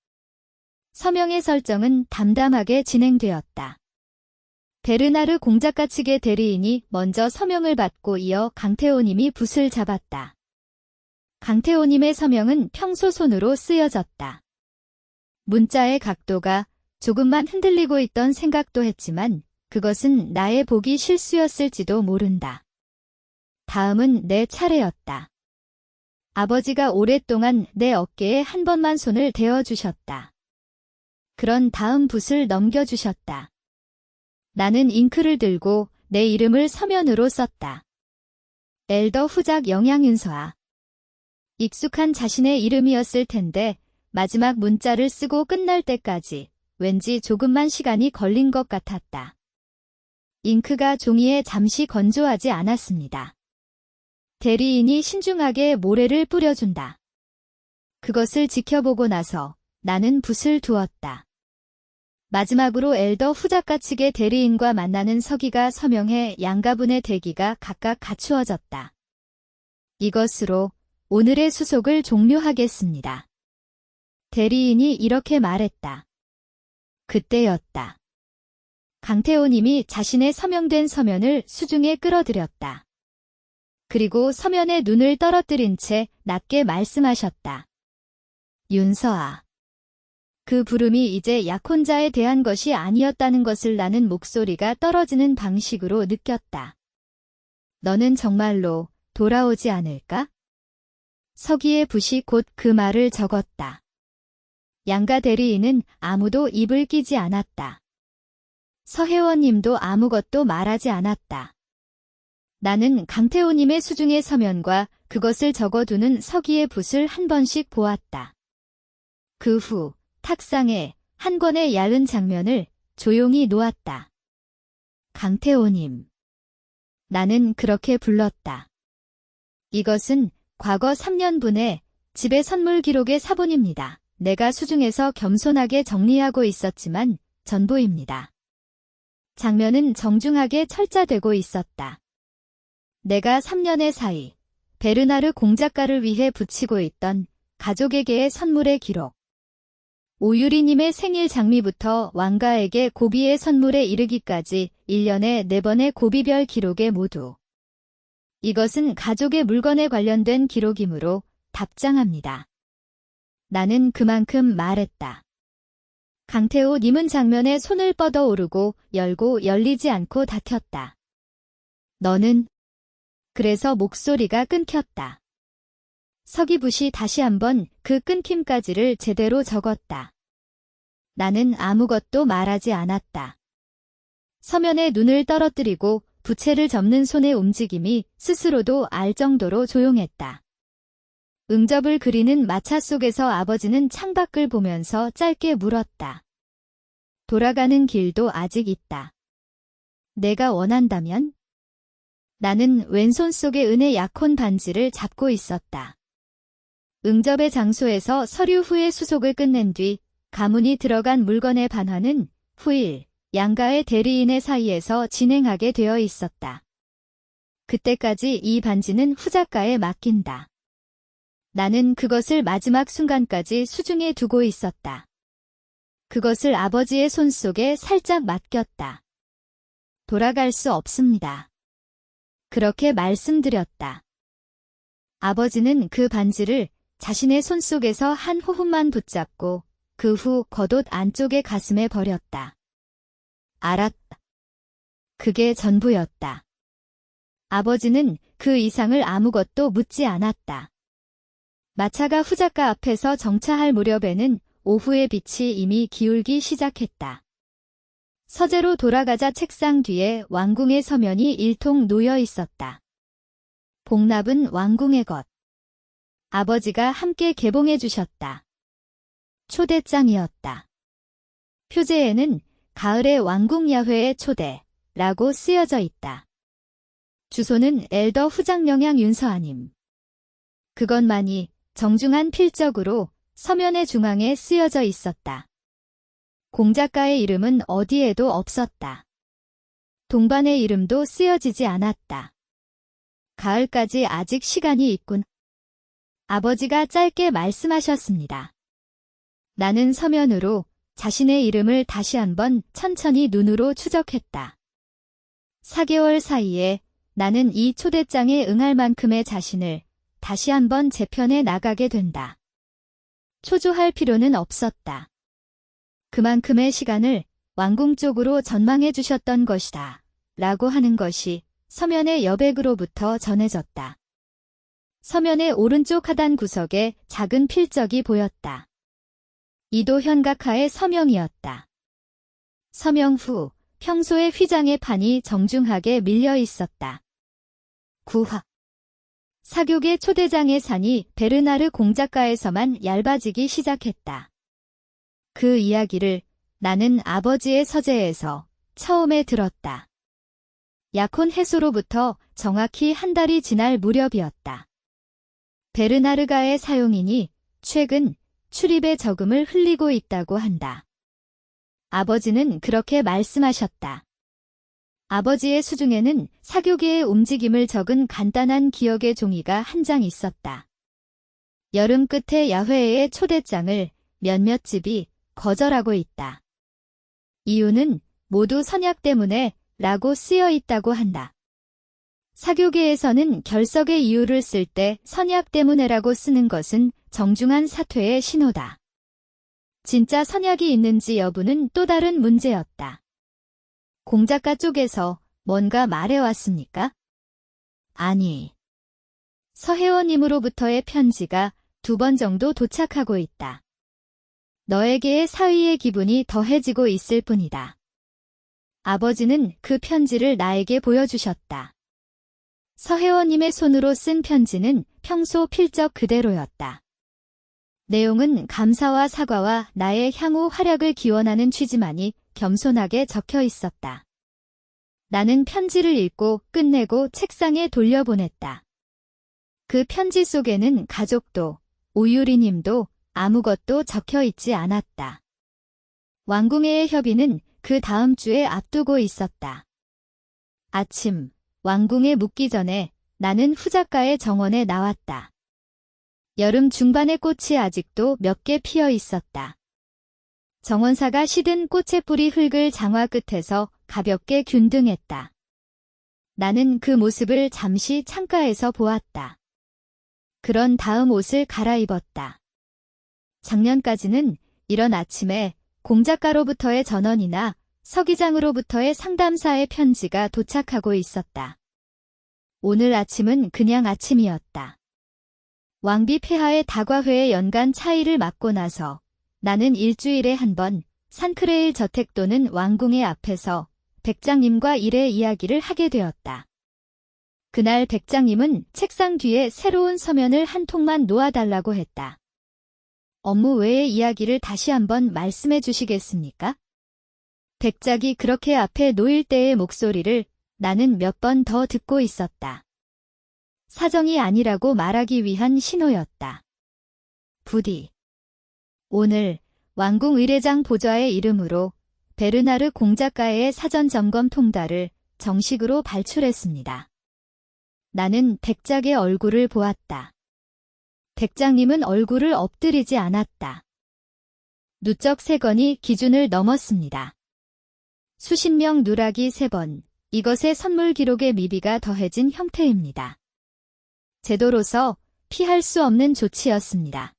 서명의 설정은 담담하게 진행되었다. 베르나르 공작가 측의 대리인이 먼저 서명을 받고 이어 강태호님이 붓을 잡았다. 강태호님의 서명은 평소 손으로 쓰여졌다. 문자의 각도가 조금만 흔들리고 있던 생각도 했지만 그것은 나의 보기 실수였을지도 모른다. 다음은 내 차례였다. 아버지가 오랫동안 내 어깨에 한 번만 손을 대어주셨다. 그런 다음 붓을 넘겨주셨다. 나는 잉크를 들고 내 이름을 서면으로 썼다. 엘더 후작 영양윤서아. 익숙한 자신의 이름이었을 텐데 마지막 문자를 쓰고 끝날 때까지 왠지 조금만 시간이 걸린 것 같았다. 잉크가 종이에 잠시 건조하지 않았습니다. 대리인이 신중하게 모래를 뿌려준다. 그것을 지켜보고 나서 나는 붓을 두었다. 마지막으로 엘더 후작가 측의 대리인과 만나는 서기가 서명해 양가분의 대기가 각각 갖추어졌다. 이것으로 오늘의 수속을 종료하겠습니다. 대리인이 이렇게 말했다. 그때였다. 강태호님이 자신의 서명된 서면을 수중에 끌어들였다. 그리고 서면에 눈을 떨어뜨린 채 낮게 말씀하셨다. 윤서아. 그 부름이 이제 약혼자에 대한 것이 아니었다는 것을 나는 목소리가 떨어지는 방식으로 느꼈다. 너는 정말로 돌아오지 않을까? 서기의 붓이 곧 그 말을 적었다. 양가 대리인은 아무도 입을 끼지 않았다. 서혜원님도 아무것도 말하지 않았다. 나는 강태호님의 수중의 서면과 그것을 적어두는 서기의 붓을 한 번씩 보았다. 그 후 탁상에 한 권의 얇은 장면을 조용히 놓았다. 강태호님. 나는 그렇게 불렀다. 이것은 과거 3년분의 집의 선물 기록의 사본입니다. 내가 수중에서 겸손하게 정리하고 있었지만 전부입니다. 장면은 정중하게 철자되고 있었다. 내가 3년의 사이 베르나르 공작가를 위해 붙이고 있던 가족에게의 선물의 기록. 오유리님의 생일 장미부터 왕가에게 고비의 선물에 이르기까지 1년에 4번의 고비별 기록에 모두. 이것은 가족의 물건에 관련된 기록이므로 답장합니다. 나는 그만큼 말했다. 강태호 님은 장면에 손을 뻗어 오르고 열고 열리지 않고 닫혔다. 너는? 그래서 목소리가 끊겼다. 서기붓이 다시 한번 그 끊김까지를 제대로 적었다. 나는 아무것도 말하지 않았다. 서면에 눈을 떨어뜨리고 부채를 접는 손의 움직임이 스스로도 알 정도로 조용했다. 응접을 그리는 마차 속에서 아버지는 창밖을 보면서 짧게 물었다. 돌아가는 길도 아직 있다. 내가 원한다면? 나는 왼손 속의 은의 약혼 반지를 잡고 있었다. 응접의 장소에서 서류 후의 수속을 끝낸 뒤 가문이 들어간 물건의 반환은 후일 양가의 대리인의 사이에서 진행하게 되어 있었다. 그때까지 이 반지는 후작가에 맡긴다. 나는 그것을 마지막 순간까지 수중에 두고 있었다. 그것을 아버지의 손 속에 살짝 맡겼다. 돌아갈 수 없습니다. 그렇게 말씀드렸다. 아버지는 그 반지를 자신의 손 속에서 한 호흡만 붙잡고 그 후 겉옷 안쪽의 가슴에 버렸다. 알았다. 그게 전부였다. 아버지는 그 이상을 아무것도 묻지 않았다. 마차가 후작가 앞에서 정차할 무렵에는 오후의 빛이 이미 기울기 시작했다. 서재로 돌아가자 책상 뒤에 왕궁의 서면이 일통 놓여 있었다. 복납은 왕궁의 것. 아버지가 함께 개봉해 주셨다. 초대장이었다. 표제에는 가을의 왕궁 야회의 초대라고 쓰여져 있다. 주소는 엘더 후작영양 윤서아님. 그것만이 정중한 필적으로 서면의 중앙에 쓰여져 있었다. 공작가의 이름은 어디에도 없었다. 동반의 이름도 쓰여지지 않았다. 가을까지 아직 시간이 있군. 아버지가 짧게 말씀하셨습니다. 나는 서면으로 자신의 이름을 다시 한번 천천히 눈으로 추적했다. 4개월 사이에 나는 이 초대장에 응할 만큼의 자신을 다시 한번 재편해 나가게 된다. 초조할 필요는 없었다. 그만큼의 시간을 왕궁 쪽으로 전망해 주셨던 것이다. 라고 하는 것이 서면의 여백으로부터 전해졌다. 서면의 오른쪽 하단 구석에 작은 필적이 보였다. 이도 현각하의 서명이었다. 서명 후 평소의 휘장의 판이 정중하게 밀려 있었다. 구화. 사교계 초대장의 산이 베르나르 공작가에서만 얇아지기 시작했다. 그 이야기를 나는 아버지의 서재에서 처음에 들었다. 약혼 해소로부터 정확히 한 달이 지날 무렵이었다. 베르나르가의 사용인이 최근 출입의 저금을 흘리고 있다고 한다. 아버지는 그렇게 말씀하셨다. 아버지의 수중에는 사교계의 움직임을 적은 간단한 기억의 종이가 한 장 있었다. 여름 끝에 야회의 초대장을 몇몇 집이 거절하고 있다. 이유는 모두 선약 때문에 라고 쓰여 있다고 한다. 사교계에서는 결석의 이유를 쓸 때 선약 때문에라고 쓰는 것은 정중한 사퇴의 신호다. 진짜 선약이 있는지 여부는 또 다른 문제였다. 공작가 쪽에서 뭔가 말해왔습니까? 아니. 서혜원님으로부터의 편지가 2번 정도 도착하고 있다. 너에게의 사위의 기분이 더해지고 있을 뿐이다. 아버지는 그 편지를 나에게 보여주셨다. 서혜원님의 손으로 쓴 편지는 평소 필적 그대로였다. 내용은 감사와 사과와 나의 향후 활약을 기원하는 취지만이 겸손하게 적혀 있었다. 나는 편지를 읽고 끝내고 책상에 돌려보냈다. 그 편지 속에는 가족도, 오유리님도 아무것도 적혀 있지 않았다. 왕궁회의 협의는 그 다음 주에 앞두고 있었다. 아침, 왕궁에 묵기 전에 나는 후작가의 정원에 나왔다. 여름 중반의 꽃이 아직도 몇 개 피어 있었다. 정원사가 시든 꽃의 뿌리 흙을 장화 끝에서 가볍게 균등했다. 나는 그 모습을 잠시 창가에서 보았다. 그런 다음 옷을 갈아입었다. 작년까지는 이런 아침에 공작가로부터의 전원이나 서기장으로부터의 상담사의 편지가 도착하고 있었다. 오늘 아침은 그냥 아침이었다. 왕비 폐하의 다과회의 연간 차이를 맡고 나서 나는 일주일에 한 번 산크레일 저택 또는 왕궁의 앞에서 백장님과 일의 이야기를 하게 되었다. 그날 백장님은 책상 뒤에 새로운 서면을 한 통만 놓아달라고 했다. 업무 외의 이야기를 다시 한번 말씀해 주시겠습니까? 백작이 그렇게 앞에 놓일 때의 목소리를 나는 몇 번 더 듣고 있었다. 사정이 아니라고 말하기 위한 신호였다. 부디. 오늘 왕궁 의례장 보좌의 이름으로 베르나르 공작가의 사전 점검 통달을 정식으로 발출했습니다. 나는 백작의 얼굴을 보았다. 백장님은 얼굴을 엎드리지 않았다. 누적 3건이 기준을 넘었습니다. 수십 명 누락이 3번, 이것의 선물 기록에 미비가 더해진 형태입니다. 제도로서 피할 수 없는 조치였습니다.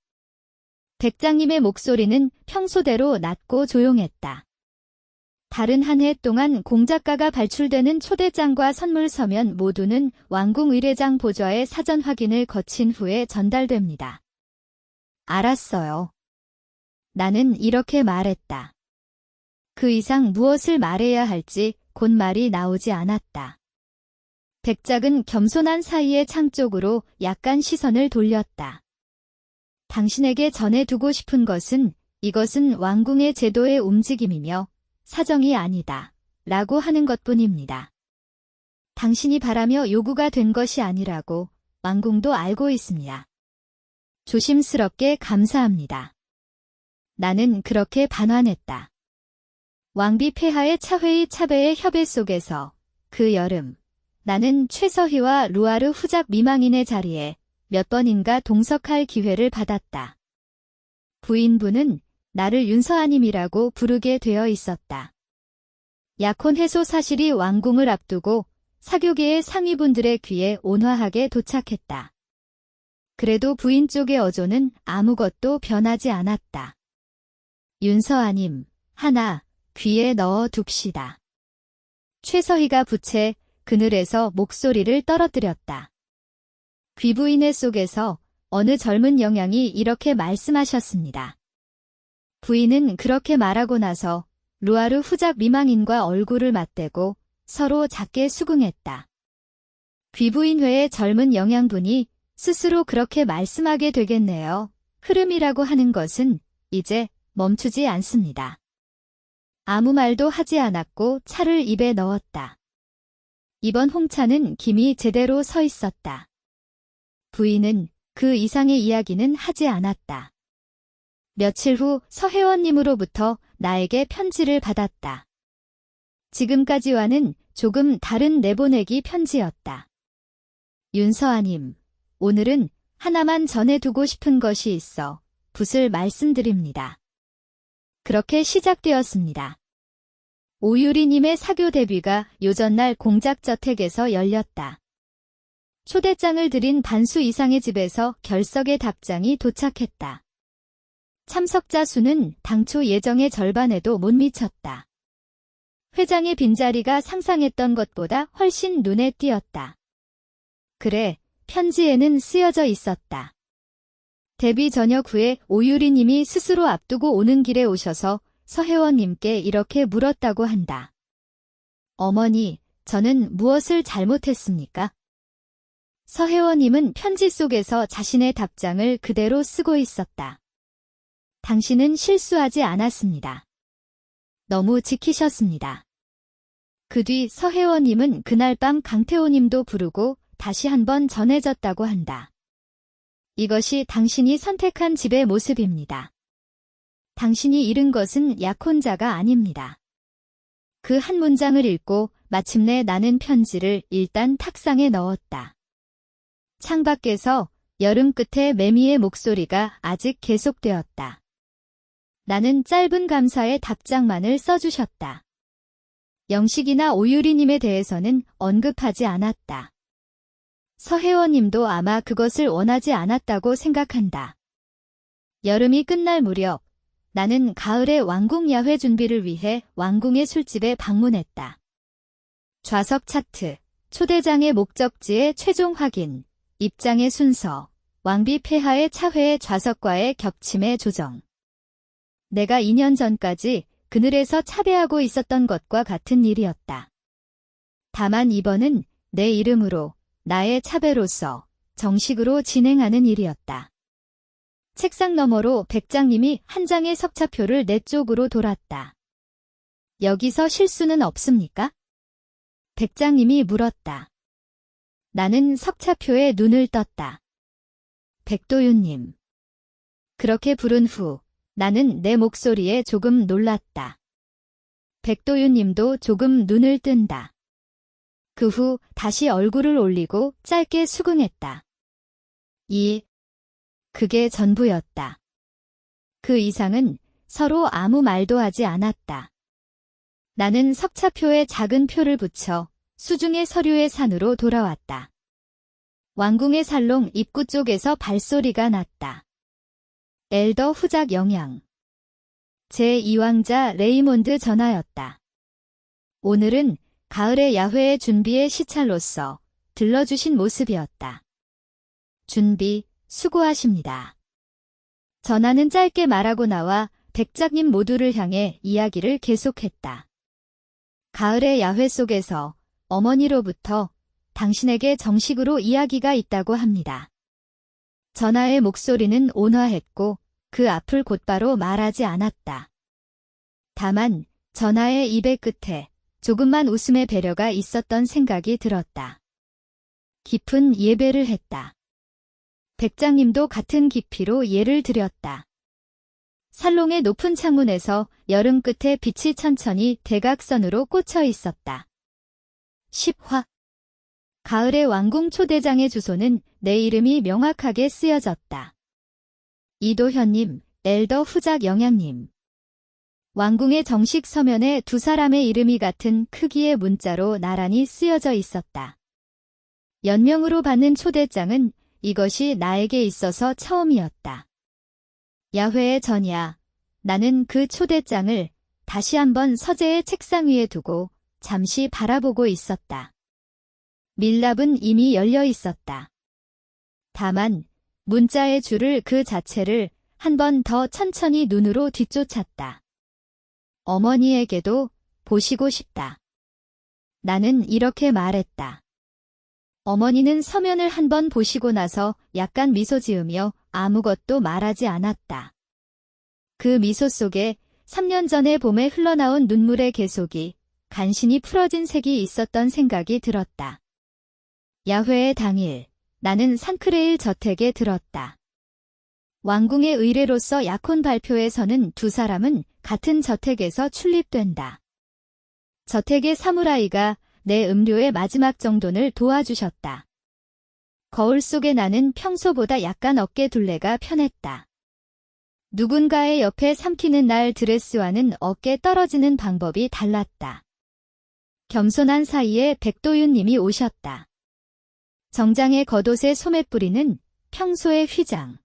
백장님의 목소리는 평소대로 낮고 조용했다. 다른 한 해 동안 공작가가 발출되는 초대장과 선물 서면 모두는 왕궁 의례장 보좌의 사전 확인을 거친 후에 전달됩니다. 알았어요. 나는 이렇게 말했다. 그 이상 무엇을 말해야 할지 곧 말이 나오지 않았다. 백작은 겸손한 사이의 창 쪽으로 약간 시선을 돌렸다. 당신에게 전해두고 싶은 것은 이것은 왕궁의 제도의 움직임이며 사정이 아니다. 라고 하는 것뿐입니다. 당신이 바라며 요구가 된 것이 아니라고 왕궁도 알고 있습니다. 조심스럽게 감사합니다. 나는 그렇게 반환했다. 왕비 폐하의 차회의 차배의 협의 속에서 그 여름 나는 최서희와 루아르 후작 미망인의 자리에 몇 번인가 동석할 기회를 받았다. 부인부는 나를 윤서아님이라고 부르게 되어 있었다. 약혼 해소 사실이 왕궁을 앞두고 사교계의 상위분들의 귀에 온화하게 도착했다. 그래도 부인 쪽의 어조는 아무것도 변하지 않았다. 윤서아님, 하나 귀에 넣어 둡시다. 최서희가 부채 그늘에서 목소리를 떨어뜨렸다. 귀부인의 속에서 어느 젊은 영양이 이렇게 말씀하셨습니다. 부인은 그렇게 말하고 나서 루아르 후작 미망인과 얼굴을 맞대고 서로 작게 수긍했다. 귀부인 외의 젊은 영양분이 스스로 그렇게 말씀하게 되겠네요. 흐름이라고 하는 것은 이제 멈추지 않습니다. 아무 말도 하지 않았고 차를 입에 넣었다. 이번 홍차는 김이 제대로 서 있었다. 부인은 그 이상의 이야기는 하지 않았다. 며칠 후 서혜원님으로부터 나에게 편지를 받았다. 지금까지와는 조금 다른 내보내기 편지였다. 윤서아님, 오늘은 하나만 전해두고 싶은 것이 있어 붓을 말씀드립니다. 그렇게 시작되었습니다. 오유리님의 사교 데뷔가 요전날 공작저택에서 열렸다. 초대장을 드린 반수 이상의 집에서 결석의 답장이 도착했다. 참석자 수는 당초 예정의 절반에도 못 미쳤다. 회장의 빈자리가 상상했던 것보다 훨씬 눈에 띄었다. 그래, 편지에는 쓰여져 있었다. 데뷔 저녁 후에 오유리님이 스스로 앞두고 오는 길에 오셔서 서혜원님께 이렇게 물었다고 한다. 어머니, 저는 무엇을 잘못했습니까? 서혜원님은 편지 속에서 자신의 답장을 그대로 쓰고 있었다. 당신은 실수하지 않았습니다. 너무 지키셨습니다. 그 뒤 서혜원님은 그날 밤 강태호님도 부르고 다시 한번 전해졌다고 한다. 이것이 당신이 선택한 집의 모습입니다. 당신이 잃은 것은 약혼자가 아닙니다. 그 한 문장을 읽고 마침내 나는 편지를 일단 탁상에 넣었다. 창밖에서 여름 끝에 매미의 목소리가 아직 계속되었다. 나는 짧은 감사의 답장만을 써주셨다. 영식이나 오유리님에 대해서는 언급하지 않았다. 서혜원님도 아마 그것을 원하지 않았다고 생각한다. 여름이 끝날 무렵 나는 가을의 왕궁 야회 준비를 위해 왕궁의 술집에 방문했다. 좌석 차트, 초대장의 목적지의 최종 확인, 입장의 순서, 왕비 폐하의 차회의 좌석과의 겹침의 조정. 내가 2년 전까지 그늘에서 차배하고 있었던 것과 같은 일이었다. 다만 이번은 내 이름으로 나의 차배로서 정식으로 진행하는 일이었다. 책상 너머로 백장님이 한 장의 석차표를 내 쪽으로 돌았다. 여기서 실수는 없습니까? 백장님이 물었다. 나는 석차표에 눈을 떴다. 백도윤님. 그렇게 부른 후 나는 내 목소리에 조금 놀랐다. 백도윤님도 조금 눈을 뜬다. 그 후 다시 얼굴을 올리고 짧게 수긍했다. 그게 전부였다. 그 이상은 서로 아무 말도 하지 않았다. 나는 석차표에 작은 표를 붙여 수중의 서류의 산으로 돌아왔다. 왕궁의 살롱 입구 쪽에서 발소리가 났다. 엘더 후작 영양. 제2왕자 레이몬드 전하였다. 오늘은 가을의 야회의 준비의 시찰로서 들러주신 모습이었다. 준비, 수고하십니다. 전하는 짧게 말하고 나와 백작님 모두를 향해 이야기를 계속했다. 가을의 야회 속에서 어머니로부터 당신에게 정식으로 이야기가 있다고 합니다. 전하의 목소리는 온화했고 그 앞을 곧바로 말하지 않았다. 다만 전하의 입의 끝에 조금만 웃음의 배려가 있었던 생각이 들었다. 깊은 예배를 했다. 백장님도 같은 깊이로 예를 드렸다. 살롱의 높은 창문에서 여름 끝에 빛이 천천히 대각선으로 꽂혀 있었다. 10화. 가을의 왕궁 초대장의 주소는 내 이름이 명확하게 쓰여졌다. 이도현님, 엘더 후작 영양님. 왕궁의 정식 서면에 두 사람의 이름이 같은 크기의 문자로 나란히 쓰여져 있었다. 연명으로 받는 초대장은 이것이 나에게 있어서 처음이었다. 야회의 전야, 나는 그 초대장을 다시 한번 서재의 책상 위에 두고 잠시 바라보고 있었다. 밀랍은 이미 열려 있었다. 다만 문자의 줄을 그 자체를 한 번 더 천천히 눈으로 뒤쫓았다. 어머니에게도 보시고 싶다. 나는 이렇게 말했다. 어머니는 서면을 한번 보시고 나서 약간 미소 지으며 아무것도 말하지 않았다. 그 미소 속에 3년 전의 봄에 흘러나온 눈물의 계속이 간신히 풀어진 색이 있었던 생각이 들었다. 야회의 당일, 나는 산크레일 저택에 들었다. 왕궁의 의뢰로서 약혼 발표에 서는 두 사람은 같은 저택에서 출입된다. 저택의 사무라이가 내 음료의 마지막 정돈을 도와주셨다. 거울 속에 나는 평소보다 약간 어깨 둘레가 편했다. 누군가의 옆에 삼키는 날 드레스와는 어깨 떨어지는 방법이 달랐다. 겸손한 사이에 백도윤 님이 오셨다. 정장의 겉옷에 소매뿌리는 평소의 휘장.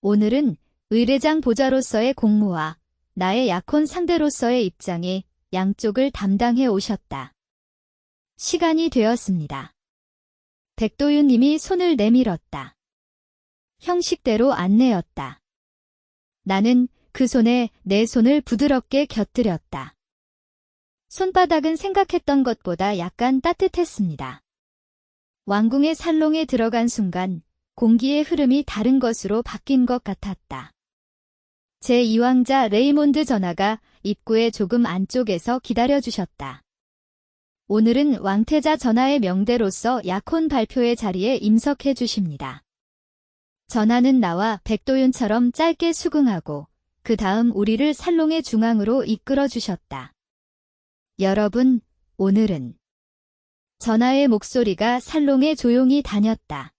오늘은 의뢰장 보좌로서의 공무와 나의 약혼 상대로서의 입장이 양쪽을 담당해 오셨다. 시간이 되었습니다. 백도윤 님이 손을 내밀었다. 형식대로 안내였다. 나는 그 손에 내 손을 부드럽게 곁들였다. 손바닥은 생각했던 것보다 약간 따뜻했습니다. 왕궁의 살롱에 들어간 순간 공기의 흐름이 다른 것으로 바뀐 것 같았다. 제2왕자 레이몬드 전하가 입구의 조금 안쪽에서 기다려주셨다. 오늘은 왕태자 전하의 명대로서 약혼 발표의 자리에 임석해 주십니다. 전하는 나와 백도윤처럼 짧게 수긍하고 그 다음 우리를 살롱의 중앙으로 이끌어 주셨다. 여러분, 오늘은 전하의 목소리가 살롱에 조용히 다녔다.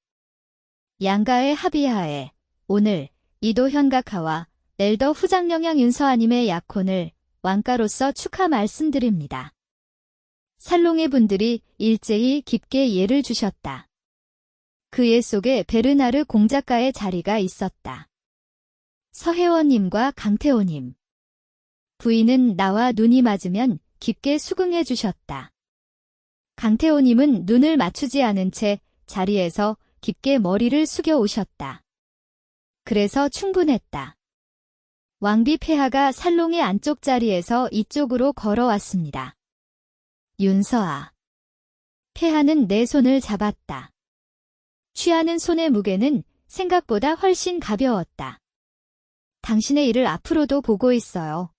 양가의 합의하에 오늘 이도 현각하와 엘더 후장령양 윤서아님의 약혼을 왕가로서 축하 말씀드립니다. 살롱의 분들이 일제히 깊게 예를 주셨다. 그 예 속에 베르나르 공작가의 자리가 있었다. 서혜원님과 강태호님. 부인은 나와 눈이 맞으면 깊게 수긍해 주셨다. 강태호님은 눈을 맞추지 않은 채 자리에서 깊게 머리를 숙여 오셨다. 그래서 충분했다. 왕비 폐하가 살롱의 안쪽 자리에서 이쪽으로 걸어왔습니다. 윤서아. 폐하는 내 손을 잡았다. 취하는 손의 무게는 생각보다 훨씬 가벼웠다. 당신의 일을 앞으로도 보고 있어요.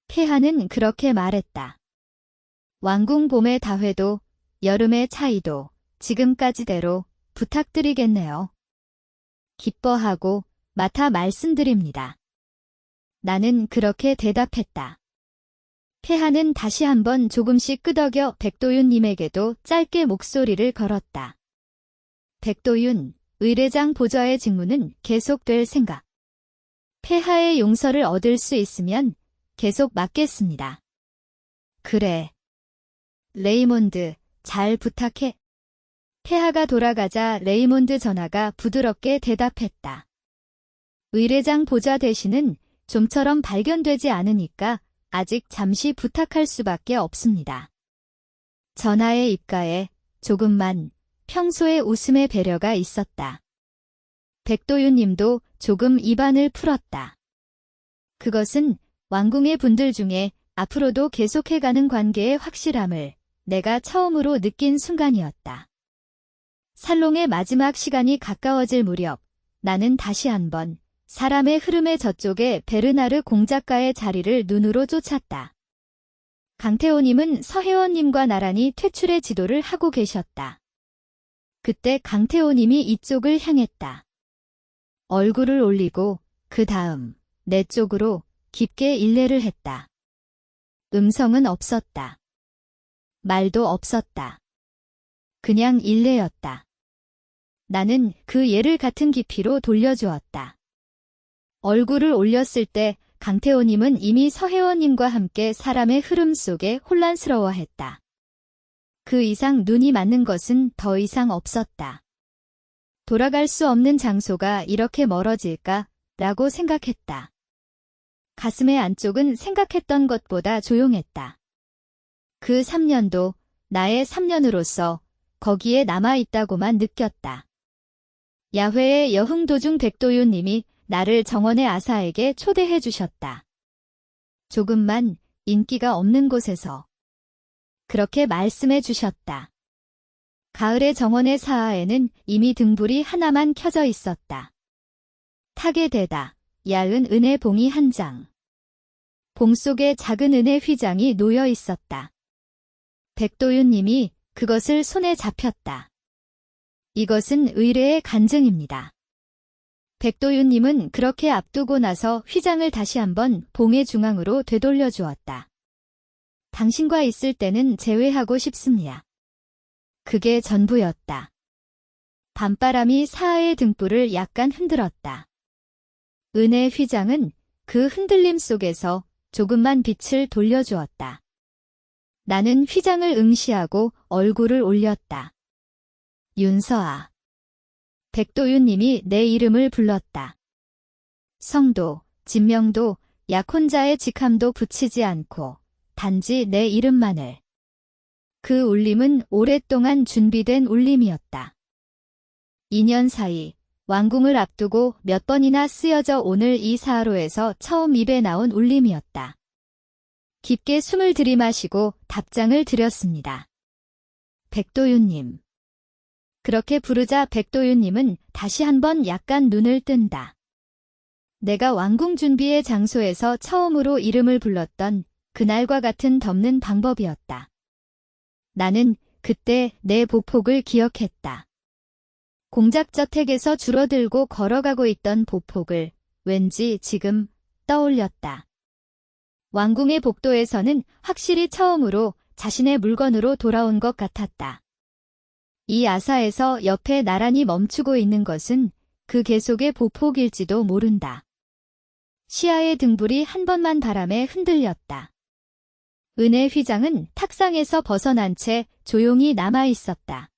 폐하는 그렇게 말했다. 왕궁 봄의 다회도, 여름의 차이도 지금까지대로 부탁드리겠네요. 기뻐하고 맡아 말씀드립니다. 나는 그렇게 대답했다. 폐하는 다시 한번 조금씩 끄덕여 백도윤님에게도 짧게 목소리를 걸었다. 백도윤, 의뢰장 보좌의 직무는 계속될 생각. 폐하의 용서를 얻을 수 있으면 계속 맡겠습니다. 그래. 레이몬드, 잘 부탁해. 폐하가 돌아가자 레이몬드 전하가 부드럽게 대답했다. 의뢰장 보좌 대신은 좀처럼 발견되지 않으니까 아직 잠시 부탁할 수밖에 없습니다. 전하의 입가에 조금만 평소의 웃음의 배려가 있었다. 백도윤 님도 조금 입안을 풀었다. 그것은 왕궁의 분들 중에 앞으로도 계속해가는 관계의 확실함을 내가 처음으로 느낀 순간이었다. 살롱의 마지막 시간이 가까워질 무렵 나는 다시 한번 사람의 흐름의 저쪽에 베르나르 공작가의 자리를 눈으로 쫓았다. 강태호님은 서혜원님과 나란히 퇴출의 지도를 하고 계셨다. 그때 강태호님이 이쪽을 향했다. 얼굴을 올리고 그 다음 내 쪽으로 깊게 일례를 했다. 음성은 없었다. 말도 없었다. 그냥 일례였다. 나는 그 예를 같은 깊이로 돌려주었다. 얼굴을 올렸을 때 강태호님은 이미 서혜원님과 함께 사람의 흐름 속에 혼란스러워했다. 그 이상 눈이 맞는 것은 더 이상 없었다. 돌아갈 수 없는 장소가 이렇게 멀어질까? 라고 생각했다. 가슴의 안쪽은 생각했던 것보다 조용했다. 그 3년도 나의 3년으로서 거기에 남아있다고만 느꼈다. 야회의 여흥 도중 백도윤 님이 나를 정원의 아사에게 초대해 주셨다. 조금만 인기가 없는 곳에서. 그렇게 말씀해 주셨다. 가을의 정원의 사하에는 이미 등불이 하나만 켜져 있었다. 탁에 대다 얇은 은의 봉이 한 장. 봉 속에 작은 은의 휘장이 놓여 있었다. 백도윤님이 그것을 손에 잡혔다. 이것은 의뢰의 간증입니다. 백도윤님은 그렇게 앞두고 나서 휘장을 다시 한번 봉의 중앙으로 되돌려 주었다. 당신과 있을 때는 제외하고 싶습니다. 그게 전부였다. 밤바람이 사하의 등불을 약간 흔들었다. 은의 휘장은 그 흔들림 속에서 조금만 빛을 돌려주었다. 나는 휘장을 응시하고 얼굴을 올렸다. 윤서아. 백도윤님이 내 이름을 불렀다. 성도, 진명도, 약혼자의 직함도 붙이지 않고 단지 내 이름만을. 그 울림은 오랫동안 준비된 울림이었다. 2년 사이 왕궁을 앞두고 몇 번이나 쓰여져 오늘 이 사하로에서 처음 입에 나온 울림이었다. 깊게 숨을 들이마시고 답장을 드렸습니다. 백도윤님. 그렇게 부르자 백도윤님은 다시 한번 약간 눈을 뜬다. 내가 왕궁 준비의 장소에서 처음으로 이름을 불렀던 그날과 같은 덮는 방법이었다. 나는 그때 내 보폭을 기억했다. 공작저택에서 줄어들고 걸어가고 있던 보폭을 왠지 지금 떠올렸다. 왕궁의 복도에서는 확실히 처음으로 자신의 물건으로 돌아온 것 같았다. 이 아사에서 옆에 나란히 멈추고 있는 것은 그 계속의 보폭일지도 모른다. 시야의 등불이 한 번만 바람에 흔들렸다. 은의 휘장은 탁상에서 벗어난 채 조용히 남아 있었다.